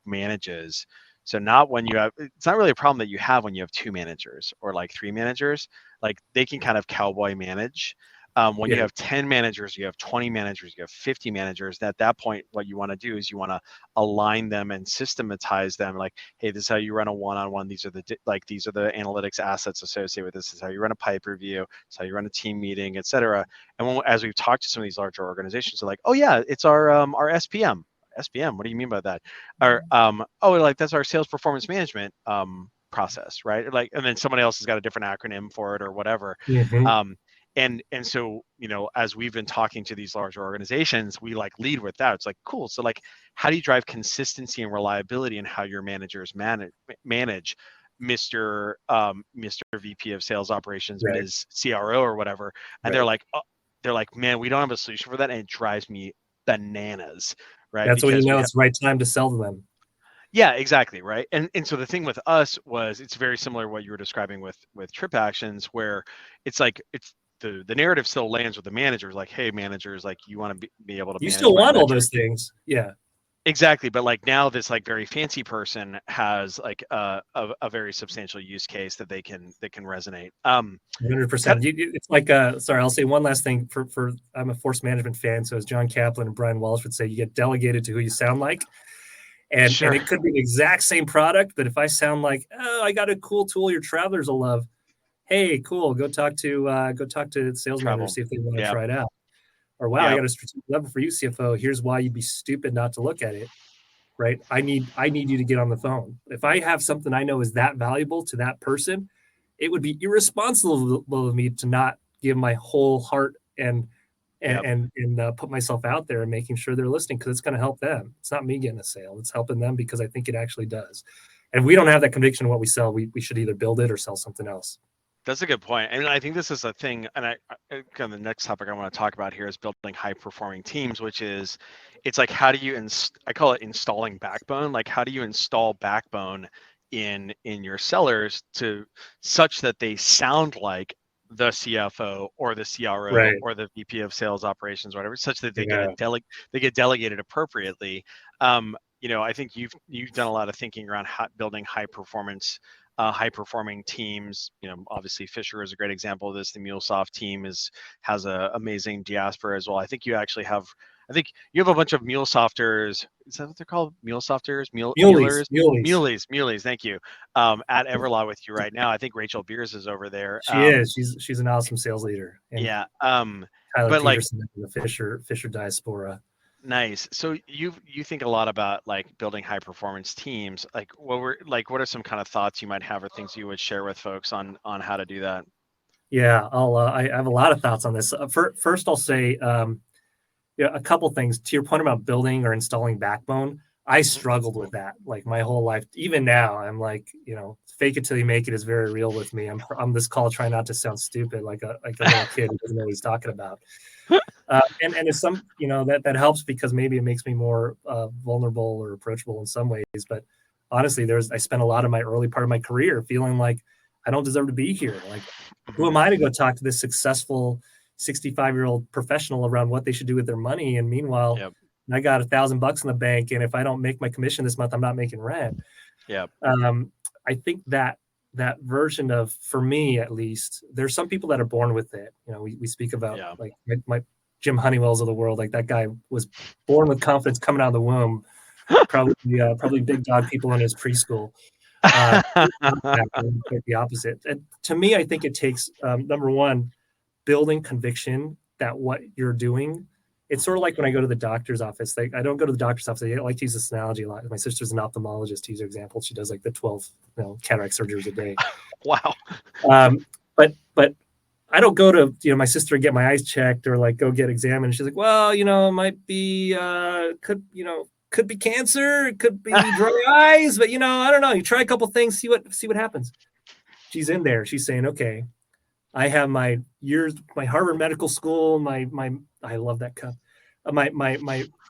B: manages. So not when you have, it's not really a problem that you have when you have 2 managers or like 3 managers, like they can kind of cowboy manage. When you have 10 managers, you have 20 managers, you have 50 managers. At that point, what you want to do is you want to align them and systematize them. Like, hey, this is how you run a one-on-one. These are the analytics assets associated with this. This is how you run a pipe review. This is how you run a team meeting, et cetera. And as we've talked to some of these larger organizations, they're like, oh yeah, it's our SPM. SPM. What do you mean by that? Or like that's our sales performance management process, right? Like, and then somebody else has got a different acronym for it or whatever.
C: Mm-hmm.
B: And so, as we've been talking to these larger organizations, we like lead with that. It's like, cool. So like, how do you drive consistency and reliability in how your managers manage Mr. VP of sales operations,
C: Right.
B: Ms. CRO or whatever? And
C: Right.
B: they're like, man, we don't have a solution for that. And it drives me bananas, right?
C: That's when
B: Because
C: it's the right time to sell to them.
B: yeah, exactly, right. And so the thing with us was it's very similar to what you were describing with TripActions, where it's like the narrative still lands with the managers, like, hey, managers, like you want to be able to
C: You
B: manage
C: still
B: my
C: want all
B: metrics.
C: those things. Yeah.
B: Exactly, but like now this like very fancy person has like a very substantial use case that can resonate.
C: 100%. It's like sorry, I'll say one last thing for I'm a force management fan, so as John Kaplan and Brian Walsh would say, you get delegated to who you sound like. And
B: Sure.
C: it could be the exact same product, but if I sound like, oh, I got a cool tool your travelers will love, hey, cool, go talk to sales managers, see if they want to try it out. Or wow, I got a strategic level for you, CFO. Here's why you'd be stupid not to look at it. Right? I need you to get on the phone. If I have something I know is that valuable to that person, it would be irresponsible of me to not give my whole heart and put myself out there and making sure they're listening, because it's going to help them. It's not me getting a sale. It's helping them because I think it actually does. And if we don't have that conviction in what we sell, we should either build it or sell something else.
B: That's a good point. And I think this is a thing, and I kind of the next topic I want to talk about here is building high performing teams, which is, it's like, how do you, I call it installing backbone. Like, how do you install backbone in your sellers to such that they sound like the CFO or the CRO or the VP of sales operations, or whatever, such that they get delegated appropriately. I think you've done a lot of thinking around building high performing teams. Obviously Fisher is a great example of this. The MuleSoft team has an amazing diaspora as well. I think you have a bunch of MuleSofters. Is that what they're called? MuleSofters, Muleys. Thank you. At Everlaw with you right now. I think Rachel Beers is over there.
C: She is. She's an awesome sales leader. And
B: yeah.
C: Tyler Peterson in the Fisher diaspora.
B: Nice. So you think a lot about like building high performance teams. Like what are some kind of thoughts you might have, or things you would share with folks on how to do that?
C: Yeah, I have a lot of thoughts on this. First, I'll say a couple things to your point about building or installing backbone. I struggled with that like my whole life. Even now, I'm like, fake it till you make it is very real with me. I'm this call trying not to sound stupid like a little kid who doesn't know what he's talking about. And it's some, that helps because maybe it makes me more vulnerable or approachable in some ways. But honestly, I spent a lot of my early part of my career feeling like I don't deserve to be here. Like, who am I to go talk to this successful 65-year-old professional around what they should do with their money? And meanwhile, I got $1,000 in the bank, and if I don't make my commission this month, I'm not making rent.
B: Yeah.
C: I think that version of, for me at least, there's some people that are born with it. We speak about like my Jim Honeywells of the world. Like, that guy was born with confidence coming out of the womb. Probably big dog people in his preschool. The opposite. And to me, I think it takes number one, building conviction that what you're doing. It's sort of like when I go to the doctor's office. Like, I don't go to the doctor's office. I like to use this analogy a lot. My sister's an ophthalmologist, to use her example. She does like the 12 cataract surgeries a day.
B: Wow.
C: But I don't go to my sister and get my eyes checked or like go get examined. She's like, well, it might be could be cancer, it could be dry eyes, but I don't know. You try a couple things, see what happens. She's in there. She's saying, okay, I have my Harvard Medical School, I love that cup, my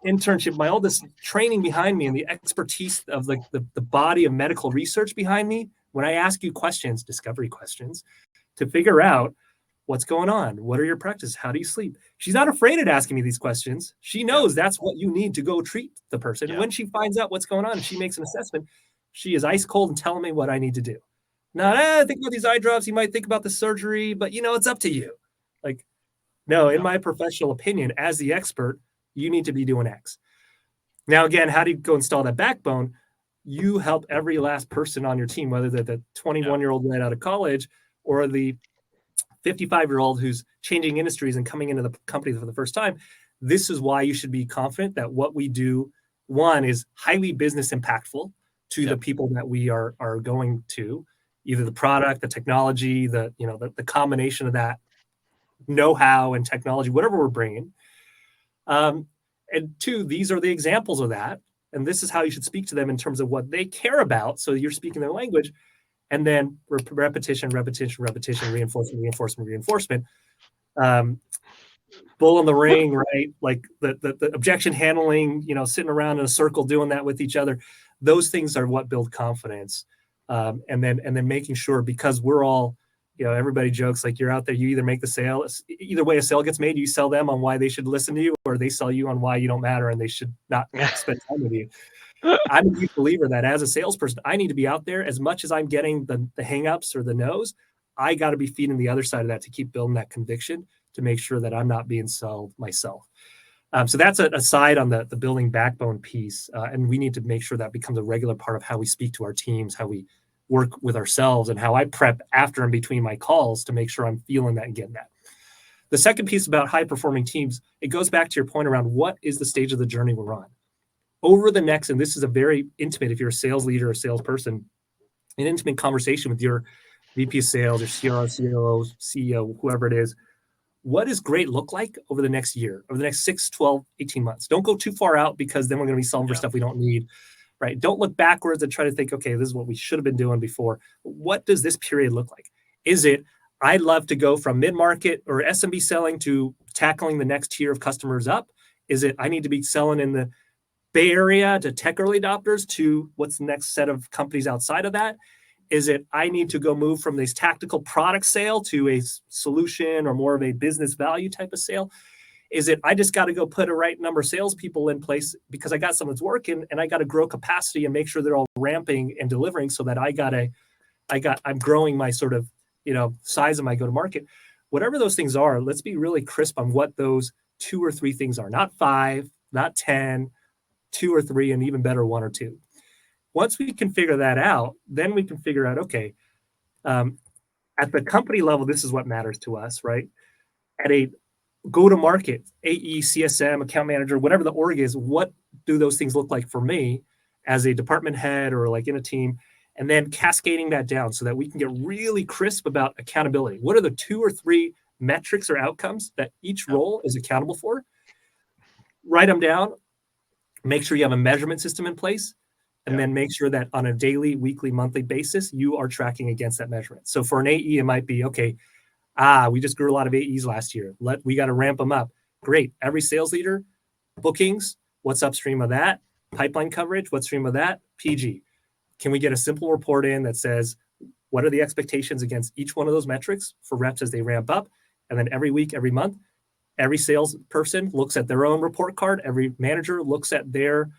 C: internship, all this training behind me, and the expertise of the body of medical research behind me. When I ask you questions, discovery questions, to figure out what's going on, what are your practices, how do you sleep? She's not afraid of asking me these questions. She knows that's what you need to go treat the person. And when she finds out what's going on and she makes an assessment, she is ice cold and telling me what I need to do. Not, think about these eye drops. You might think about the surgery, but it's up to you. Like, no, in my professional opinion, as the expert, you need to be doing X. Now, again, how do you go install that backbone? You help every last person on your team, whether they're the 21-year-old right out of college or the 55-year-old who's changing industries and coming into the company for the first time. This is why you should be confident that what we do, one, is highly business impactful to the people that we are going to, either the product, the technology, the combination of that know-how and technology, whatever we're bringing. And two, these are the examples of that. And this is how you should speak to them in terms of what they care about. So you're speaking their language. And then repetition, reinforcement. Bull in the ring, right? Like the objection handling, sitting around in a circle doing that with each other. Those things are what build confidence. And then making sure, because we're all, everybody jokes like you're out there, you either make the sale, either way a sale gets made, you sell them on why they should listen to you, or they sell you on why you don't matter and they should not spend time with you. I'm a deep believer that as a salesperson, I need to be out there as much as I'm getting the hang-ups or the no's. I got to be feeding the other side of that to keep building that conviction to make sure that I'm not being sold myself. So that's a side on the building backbone piece. And we need to make sure that becomes a regular part of how we speak to our teams, how we work with ourselves, and how I prep after and between my calls to make sure I'm feeling that and getting that. The second piece about high-performing teams, it goes back to your point around what is the stage of the journey we're on. Over the next, and this is a very intimate, if you're a sales leader or a salesperson, an intimate conversation with your VP of sales or CRO, COO, CEO, whoever it is. What does great look like over the next year, over the next 6, 12, 18 months? Don't go too far out, because then we're going to be solving for stuff we don't need, right? Don't look backwards and try to think, okay, this is what we should have been doing before. What does this period look like? Is it, I'd love to go from mid-market or SMB selling to tackling the next tier of customers up? Is it, I need to be selling in the Bay Area to tech early adopters to what's the next set of companies outside of that? Is it, I need to go move from this tactical product sale to a solution or more of a business value type of sale? Is it, I just got to go put a right number of salespeople in place because I got someone's working and I got to grow capacity and make sure they're all ramping and delivering so that I'm growing my sort of, size of my go-to-market. Whatever those things are, let's be really crisp on what those 2 or 3 things are, not 5, not 10, 2 or 3, and even better, 1 or 2. Once we can figure that out, then we can figure out, okay, at the company level, this is what matters to us, right? At a go-to-market, AE, CSM, account manager, whatever the org is, what do those things look like for me as a department head or like in a team? And then cascading that down so that we can get really crisp about accountability. What are the 2 or 3 metrics or outcomes that each role is accountable for? Write them down. Make sure you have a measurement system in place. And then make sure that on a daily, weekly, monthly basis, you are tracking against that measurement. So for an AE, it might be, okay, we just grew a lot of AEs last year. We got to ramp them up. Great. Every sales leader, bookings, what's upstream of that? Pipeline coverage, what's stream of that? PG. Can we get a simple report in that says, what are the expectations against each one of those metrics for reps as they ramp up? And then every week, every month, every salesperson looks at their own report card. Every manager looks at their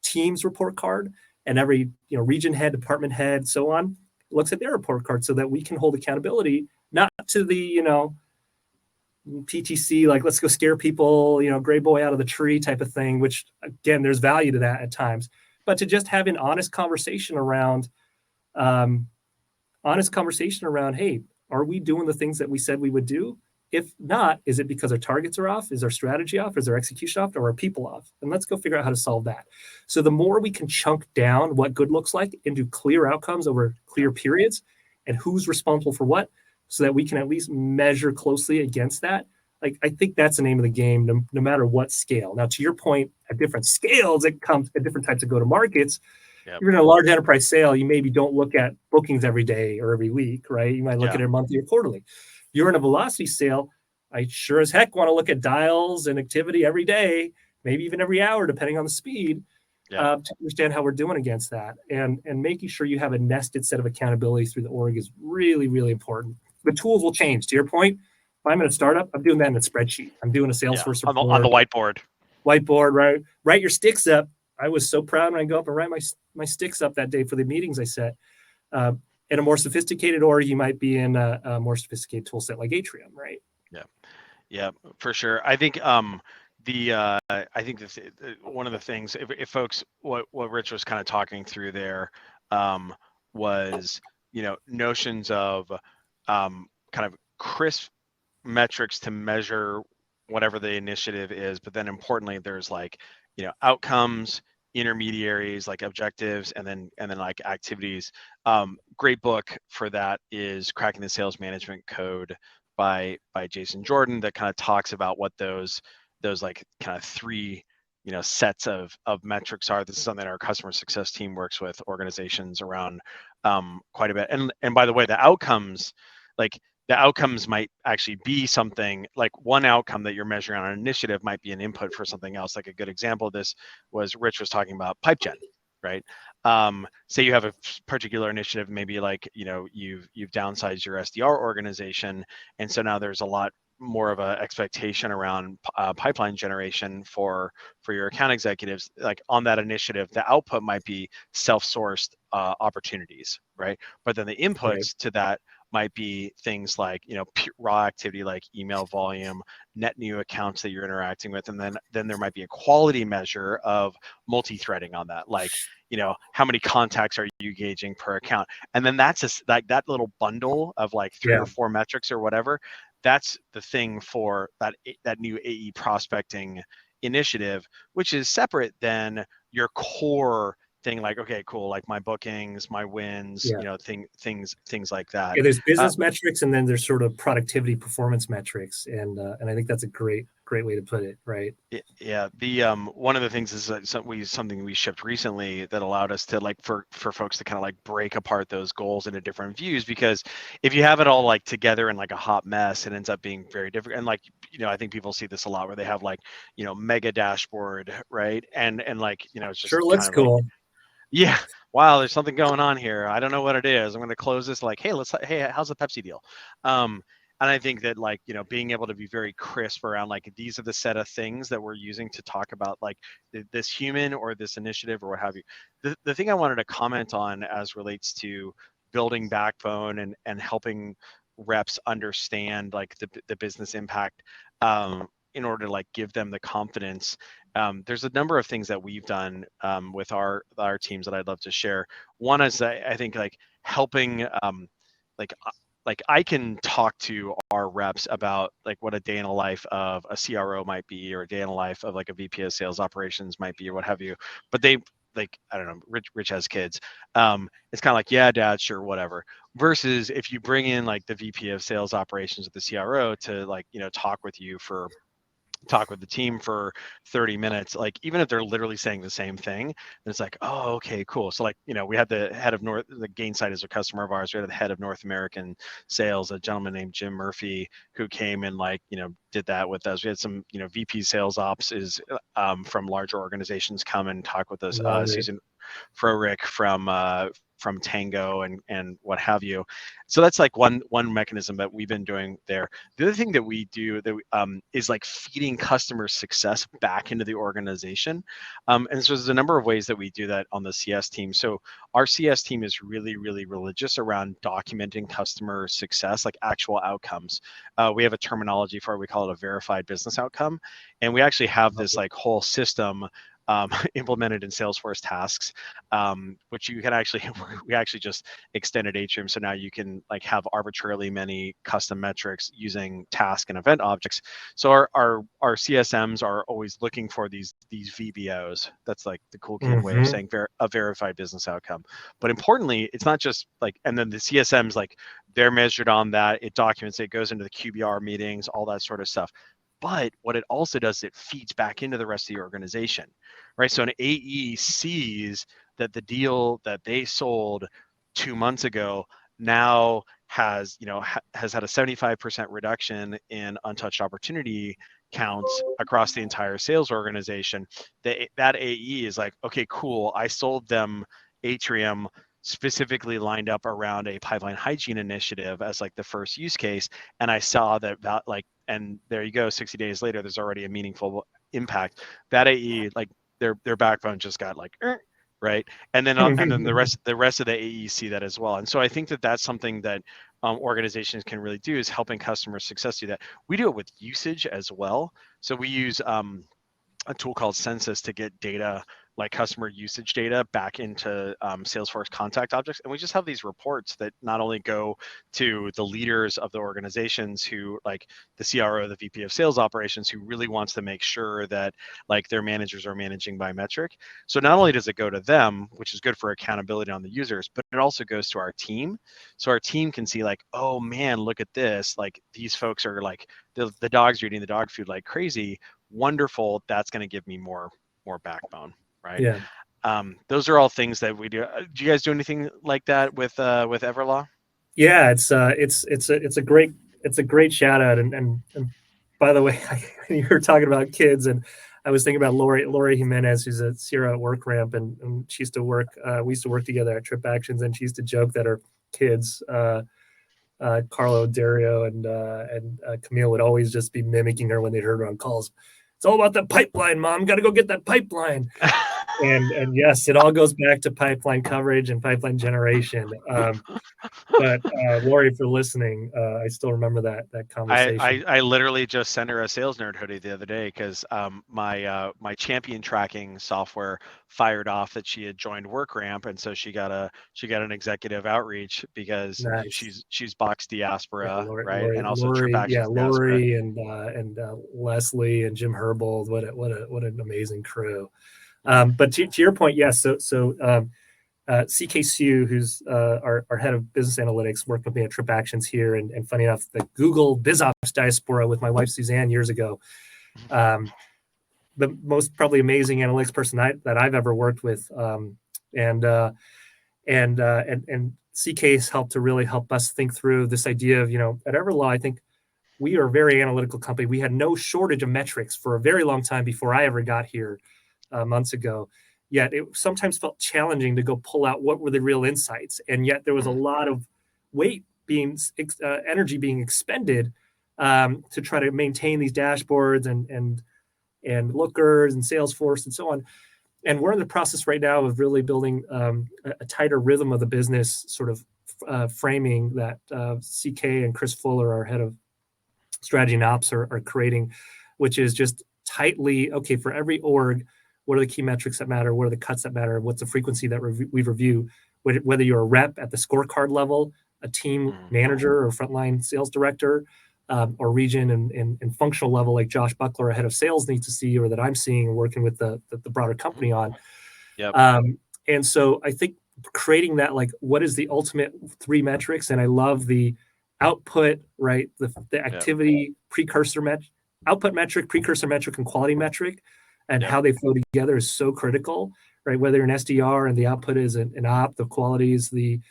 C: team's report card. And every region head, department head, so on, looks at their report card so that we can hold accountability, not to the, PTC, like let's go scare people, gray boy out of the tree type of thing, which again, there's value to that at times, but to just have an honest conversation around, hey, are we doing the things that we said we would do? If not, is it because our targets are off? Is our strategy off? Is our execution off? Or are people off? And let's go figure out how to solve that. So the more we can chunk down what good looks like into clear outcomes over clear periods and who's responsible for what, so that we can at least measure closely against that. Like, I think that's the name of the game, no matter what scale. Now, to your point, at different scales, it comes at different types of go-to-markets. If you're in a large enterprise sale, you maybe don't look at bookings every day or every week, right? You might look at it monthly or quarterly. you're in a velocity sale, I sure as heck want to look at dials and activity every day, maybe even every hour, depending on the speed, to understand how we're doing against that. And making sure you have a nested set of accountability through the org is really, really important. The tools will change. To your point, if I'm in a startup, I'm doing that in a spreadsheet. I'm doing a Salesforce report.
B: On the whiteboard.
C: Right? Write your sticks up. I was so proud when I go up and write my sticks up that day for the meetings I set. In a more sophisticated org, you might be in a more sophisticated tool set like Atrium, right?
B: Yeah, for sure. I think I think this one of the things, if folks, what Rich was kind of talking through there, was notions of kind of crisp metrics to measure whatever the initiative is, but then importantly, there's like outcomes, intermediaries, like objectives, and then like activities. Great book for that is Cracking the Sales Management Code by Jason Jordan, that kind of talks about what those like kind of three sets of metrics are. This is something our customer success team works with organizations around quite a bit. And by the way, the outcomes might actually be something like one outcome that you're measuring on an initiative might be an input for something else. Like a good example of this was Rich was talking about pipe gen, right? Say you have a particular initiative, maybe like you've downsized your SDR organization, and so now there's a lot more of an expectation around pipeline generation for your account executives. Like on that initiative, the output might be self-sourced opportunities, right? But then the inputs to that might be things like raw activity like email volume, net new accounts that you're interacting with, and then there might be a quality measure of multi-threading on that, like how many contacts are you gauging per account, and then that's like that little bundle of like three or four metrics or whatever. That's the thing for that new AE prospecting initiative, which is separate than your core thing, like, okay, cool, like my bookings, my wins, things like that.
C: Yeah, there's business metrics, and then there's sort of productivity performance metrics, and I think that's a great way to put it, right?
B: Yeah, the one of the things is something we shipped recently that allowed us to, like, for folks to kind of like break apart those goals into different views, because if you have it all like together in like a hot mess, it ends up being very different. And like I think people see this a lot where they have like mega dashboard, right? And like it's just
C: sure looks
B: kind of
C: cool.
B: like, yeah, wow, there's something going on here. I don't know what it is. I'm going to close this like, hey, how's the Pepsi deal? And I think that like, being able to be very crisp around like, these are the set of things that we're using to talk about like this human or this initiative or what have you. The thing I wanted to comment on as relates to building backbone and helping reps understand like the business impact, in order to like give them the confidence. There's a number of things that we've done with our teams that I'd love to share. One is I think like helping like I can talk to our reps about like what a day in the life of a CRO might be, or a day in the life of like a VP of sales operations might be, or what have you. But they like, I don't know, Rich has kids. It's kind of like, yeah, dad, sure, whatever. Versus if you bring in like the VP of sales operations of the CRO to like, talk with the team for 30 minutes, like even if they're literally saying the same thing, it's like, oh, okay, cool. So like, we had the head of the Gainsight is a customer of ours. We had the head of North American sales, a gentleman named Jim Murphy, who came and like, did that with us. We had some, VP sales ops from larger organizations come and talk with us. Susan Frohrick from Tango and what have you. So that's like one mechanism that we've been doing there. The other thing that we do that is like feeding customer success back into the organization. And so there's a number of ways that we do that on the CS team. So our CS team is really, really religious around documenting customer success, like actual outcomes. We have a terminology for it. We call it a verified business outcome. And we actually have this like whole system implemented in Salesforce tasks, which you can actually, we actually just extended Atrium. So now you can like have arbitrarily many custom metrics using task and event objects. So our CSMs are always looking for these VBOs. That's like the cool kid way of saying a verified business outcome. But importantly, it's not just like, and then the CSMs, like they're measured on that. It documents, it goes into the QBR meetings, all that sort of stuff. But what it also does, it feeds back into the rest of the organization, right? So an AE sees that the deal that they sold 2 months ago now has has had a 75% reduction in untouched opportunity counts across the entire sales organization, that AE is like, okay, cool, I sold them Atrium specifically lined up around a pipeline hygiene initiative as like the first use case, and I saw that like, and there you go, 60 days later there's already a meaningful impact. That AE, like their backbone just got like right, and then the rest of the AEs see that as well. And so I think that that's something that organizations can really do, is helping customer success do that. We do it with usage as well. So we use a tool called Census to get data, like customer usage data, back into Salesforce contact objects. And we just have these reports that not only go to the leaders of the organizations, who like the CRO, the VP of sales operations, who really wants to make sure that like their managers are managing by metric. So not only does it go to them, which is good for accountability on the users, but it also goes to our team. So our team can see like, oh man, look at this. Like these folks are like, the dogs are eating the dog food like crazy. Wonderful. That's going to give me more backbone, right?
C: Yeah.
B: Those are all things that we do. Do you guys do anything like that with Everlaw?
C: Yeah, it's a great shout out. And by the way, you were talking about kids, and I was thinking about Lori Jimenez, who's a CRO at WorkRamp, and she used to work. We used to work together at TripActions, and she used to joke that her kids, Carlo, Dario, and Camille, would always just be mimicking her when they heard her on calls. It's all about that pipeline, Mom. Got to go get that pipeline. And yes, it all goes back to pipeline coverage and pipeline generation. But Lori, for listening, I still remember that conversation.
B: I literally just sent her a sales nerd hoodie the other day, because my champion tracking software fired off that she had joined WorkRamp, and so she got an executive outreach, because
C: Nice.
B: she's Box
C: Yeah,
B: Diaspora, right, and also TripActions Diaspora.
C: Lori and Leslie and Jim Herbold. What an amazing crew. But to your point, yes. CK Siu, who's our head of business analytics, worked with me at TripActions here, and funny enough, the Google BizOps diaspora with my wife Suzanne years ago. The most probably amazing analytics person that I've ever worked with, and CK has helped to really help us think through this idea of, at Everlaw, I think we are a very analytical company. We had no shortage of metrics for a very long time before I ever got here months ago. Yet it sometimes felt challenging to go pull out what were the real insights. And yet there was a lot of energy being expended to try to maintain these dashboards and lookers and Salesforce and so on. And we're in the process right now of really building a tighter rhythm of the business sort of framing that CK and Chris Fuller, our head of strategy and ops, are creating, which is just tightly, okay, for every org, what are the key metrics that matter? What are the cuts that matter? What's the frequency that we review? Whether you're a rep at the scorecard level, a team manager or frontline sales director, or region and functional level, like Josh Buckler, head of sales, needs to see, or that I'm seeing and working with the broader company on.
B: Yep.
C: And so I think creating that, like, what is the ultimate 3 metrics? And I love the output, right? The activity precursor output metric, precursor metric, and quality metric, and how they flow together is so critical, right? Whether you're an SDR and the output is an op, the quality is the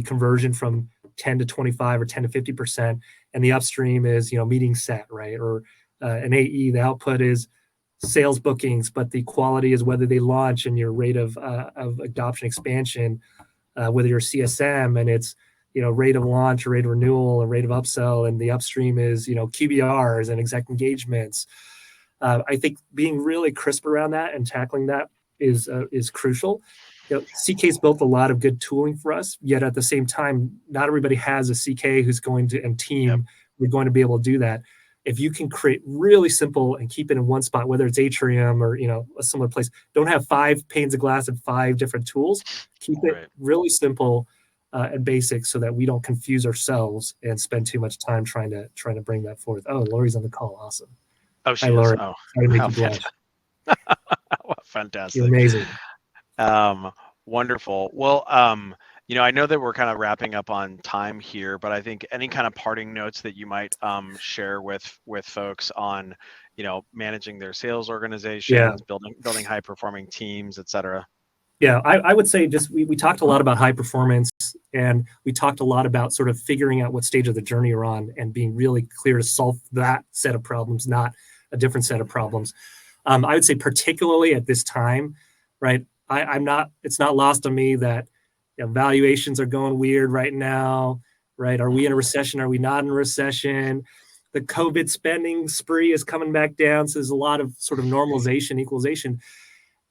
C: conversion from 10 to 25 or 10 to 50%, and the upstream is, meeting set, right? Or an AE, the output is sales bookings, but the quality is whether they launch and your rate of adoption expansion, whether you're CSM and it's, rate of launch, or rate of renewal, or rate of upsell, and the upstream is, QBRs and exec engagements. I think being really crisp around that and tackling that is crucial. CK's built a lot of good tooling for us, yet at the same time, not everybody has a CK who's going to, and team, we're going to be able to do that. If you can create really simple and keep it in one spot, whether it's Atrium or, a similar place, don't have 5 panes of glass and 5 different tools. Keep it really simple and basic, so that we don't confuse ourselves and spend too much time trying to bring that forth. Oh, Lori's on the call. Awesome.
B: Oh, she
C: Hi,
B: is.
C: Lori.
B: Oh,
C: sorry to make you blush.
B: Fantastic.
C: You're amazing.
B: Wonderful. Well, I know that we're kind of wrapping up on time here, but I think any kind of parting notes that you might share with folks on, managing their sales organizations, building high performing teams, et cetera.
C: Yeah, I would say just we talked a lot about high performance, and we talked a lot about sort of figuring out what stage of the journey you're on and being really clear to solve that set of problems, not a different set of problems. I would say particularly at this time, right? I'm not. It's not lost on me that valuations are going weird right now, right? Are we in a recession? Are we not in a recession? The COVID spending spree is coming back down, so there's a lot of sort of normalization, equalization.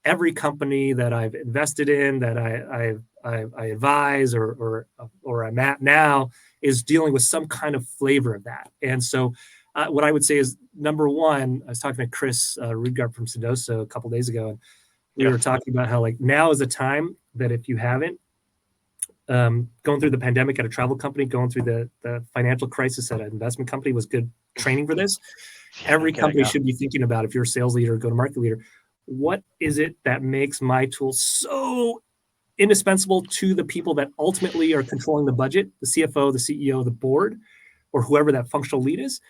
C: Every company that I've invested in, that I advise or I'm at now, is dealing with some kind of flavor of that. And so, what I would say is number one. I was talking to Chris Rudgard from Sedoso a couple days ago, and we were talking about how like now is a time that if you haven't going through the pandemic at a travel company, going through the financial crisis at an investment company was good training for this. Every company should be thinking about, if you're a sales leader, go-to-market leader, what is it that makes my tool so indispensable to the people that ultimately are controlling the budget, the CFO, the CEO, the board, or whoever that functional lead is?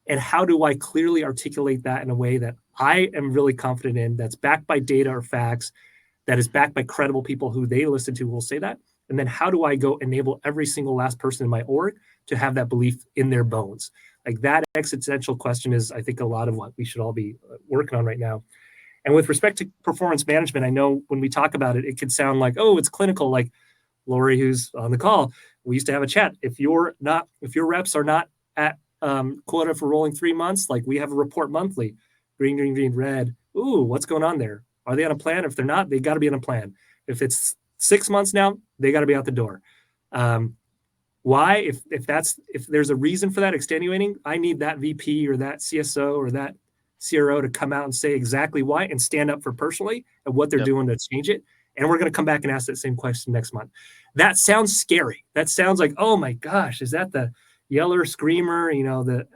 C: And how do I clearly articulate that in a way that I am really confident in, that's backed by data or facts, that is backed by credible people who they listen to will say that? And then how do I go enable every single last person in my org to have that belief in their bones? Like that existential question is, I think, a lot of what we should all be working on right now. And with respect to performance management, I know when we talk about it, it could sound like, oh, it's clinical. Like Lori, who's on the call, we used to have a chat. If your reps are not at quota for rolling 3 months, like we have a report monthly, green, green, green, red. Ooh, what's going on there? Are they on a plan? If they're not, they got to be on a plan. If it's 6 months now, they got to be out the door. Why? If there's a reason for that extenuating, I need that VP or that CSO or that CRO to come out and say exactly why and stand up for personally and what they're doing to change it. And we're going to come back and ask that same question next month. That sounds scary. That sounds like, oh my gosh, is that the yeller screamer? The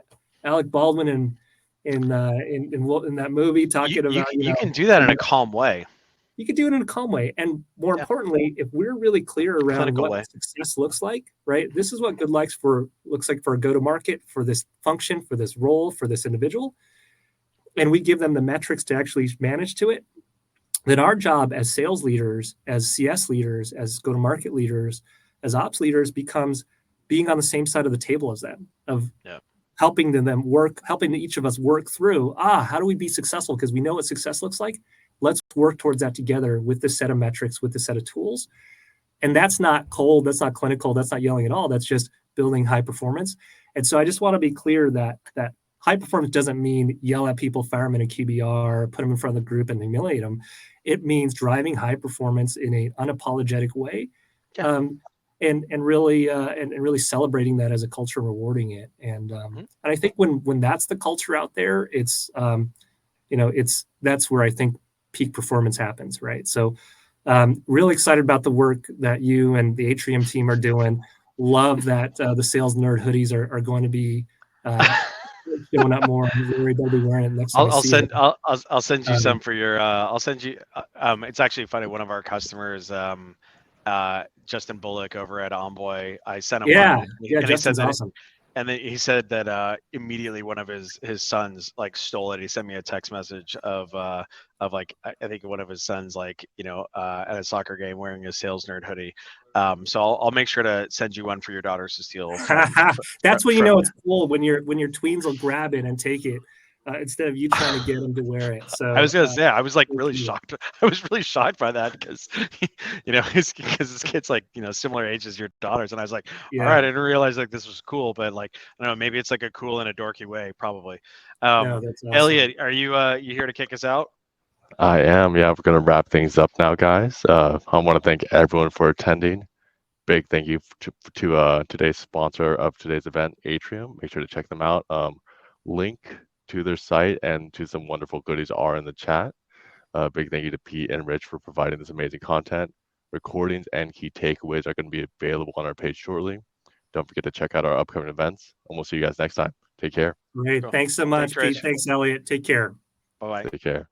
C: Alec Baldwin in that movie talking about.
B: You can do that in a calm way.
C: You could do it in a calm way. And more importantly, if we're really clear around what success looks like, right? This is what good looks like for a go-to-market, for this function, for this role, for this individual. And we give them the metrics to actually manage to it, then our job as sales leaders, as CS leaders, as go-to-market leaders, as ops leaders becomes being on the same side of the table as them, of helping each of us work through, how do we be successful? Because we know what success looks like. Let's work towards that together with this set of metrics, with this set of tools. And that's not cold, that's not clinical, that's not yelling at all. That's just building high performance. And so I just want to be clear that high performance doesn't mean yell at people, fire them in a QBR, put them in front of the group and humiliate them. It means driving high performance in an unapologetic way, and really celebrating that as a culture, and rewarding it. And I think when that's the culture out there, it's that's where I think peak performance happens, right? So really excited about the work that you and the Atrium team are doing. Love that the sales nerd hoodies are going to be showing up more. They'll be wearing it next time
B: I'll send you some for your. I'll send you. It's actually funny. One of our customers, Justin Bullock over at Envoy, I sent him one. And
C: Justin's awesome.
B: And then he said that immediately one of his sons like stole it. He sent me a text message of like I think one of his sons like at a soccer game wearing a sales nerd hoodie. So I'll make sure to send you one for your daughters to steal.
C: That's when you know it's cool, when your tweens will grab it and take it instead of you trying to get them to wear it. So
B: I was gonna say I was like really shocked. I was really shocked by that because his kid's like similar age as your daughters, and I was like, all right, I didn't realize like this was cool, but like I don't know, maybe it's like a cool in a dorky way, probably.
C: No, that's awesome.
B: Elliot, are you here to kick us out?
A: I am. Yeah, we're gonna wrap things up now, guys. I want to thank everyone for attending. Big thank you to today's sponsor of today's event, Atrium. Make sure to check them out. Link to their site and to some wonderful goodies are in the chat. Big thank you to Pete and Rich for providing this amazing content. Recordings and key takeaways are going to be available on our page shortly. Don't forget to check out our upcoming events, and we'll see you guys next time. Take care.
C: Great. Thanks so much, Pete. Thanks, Elliot. Take care.
B: Bye-bye.
A: Take care.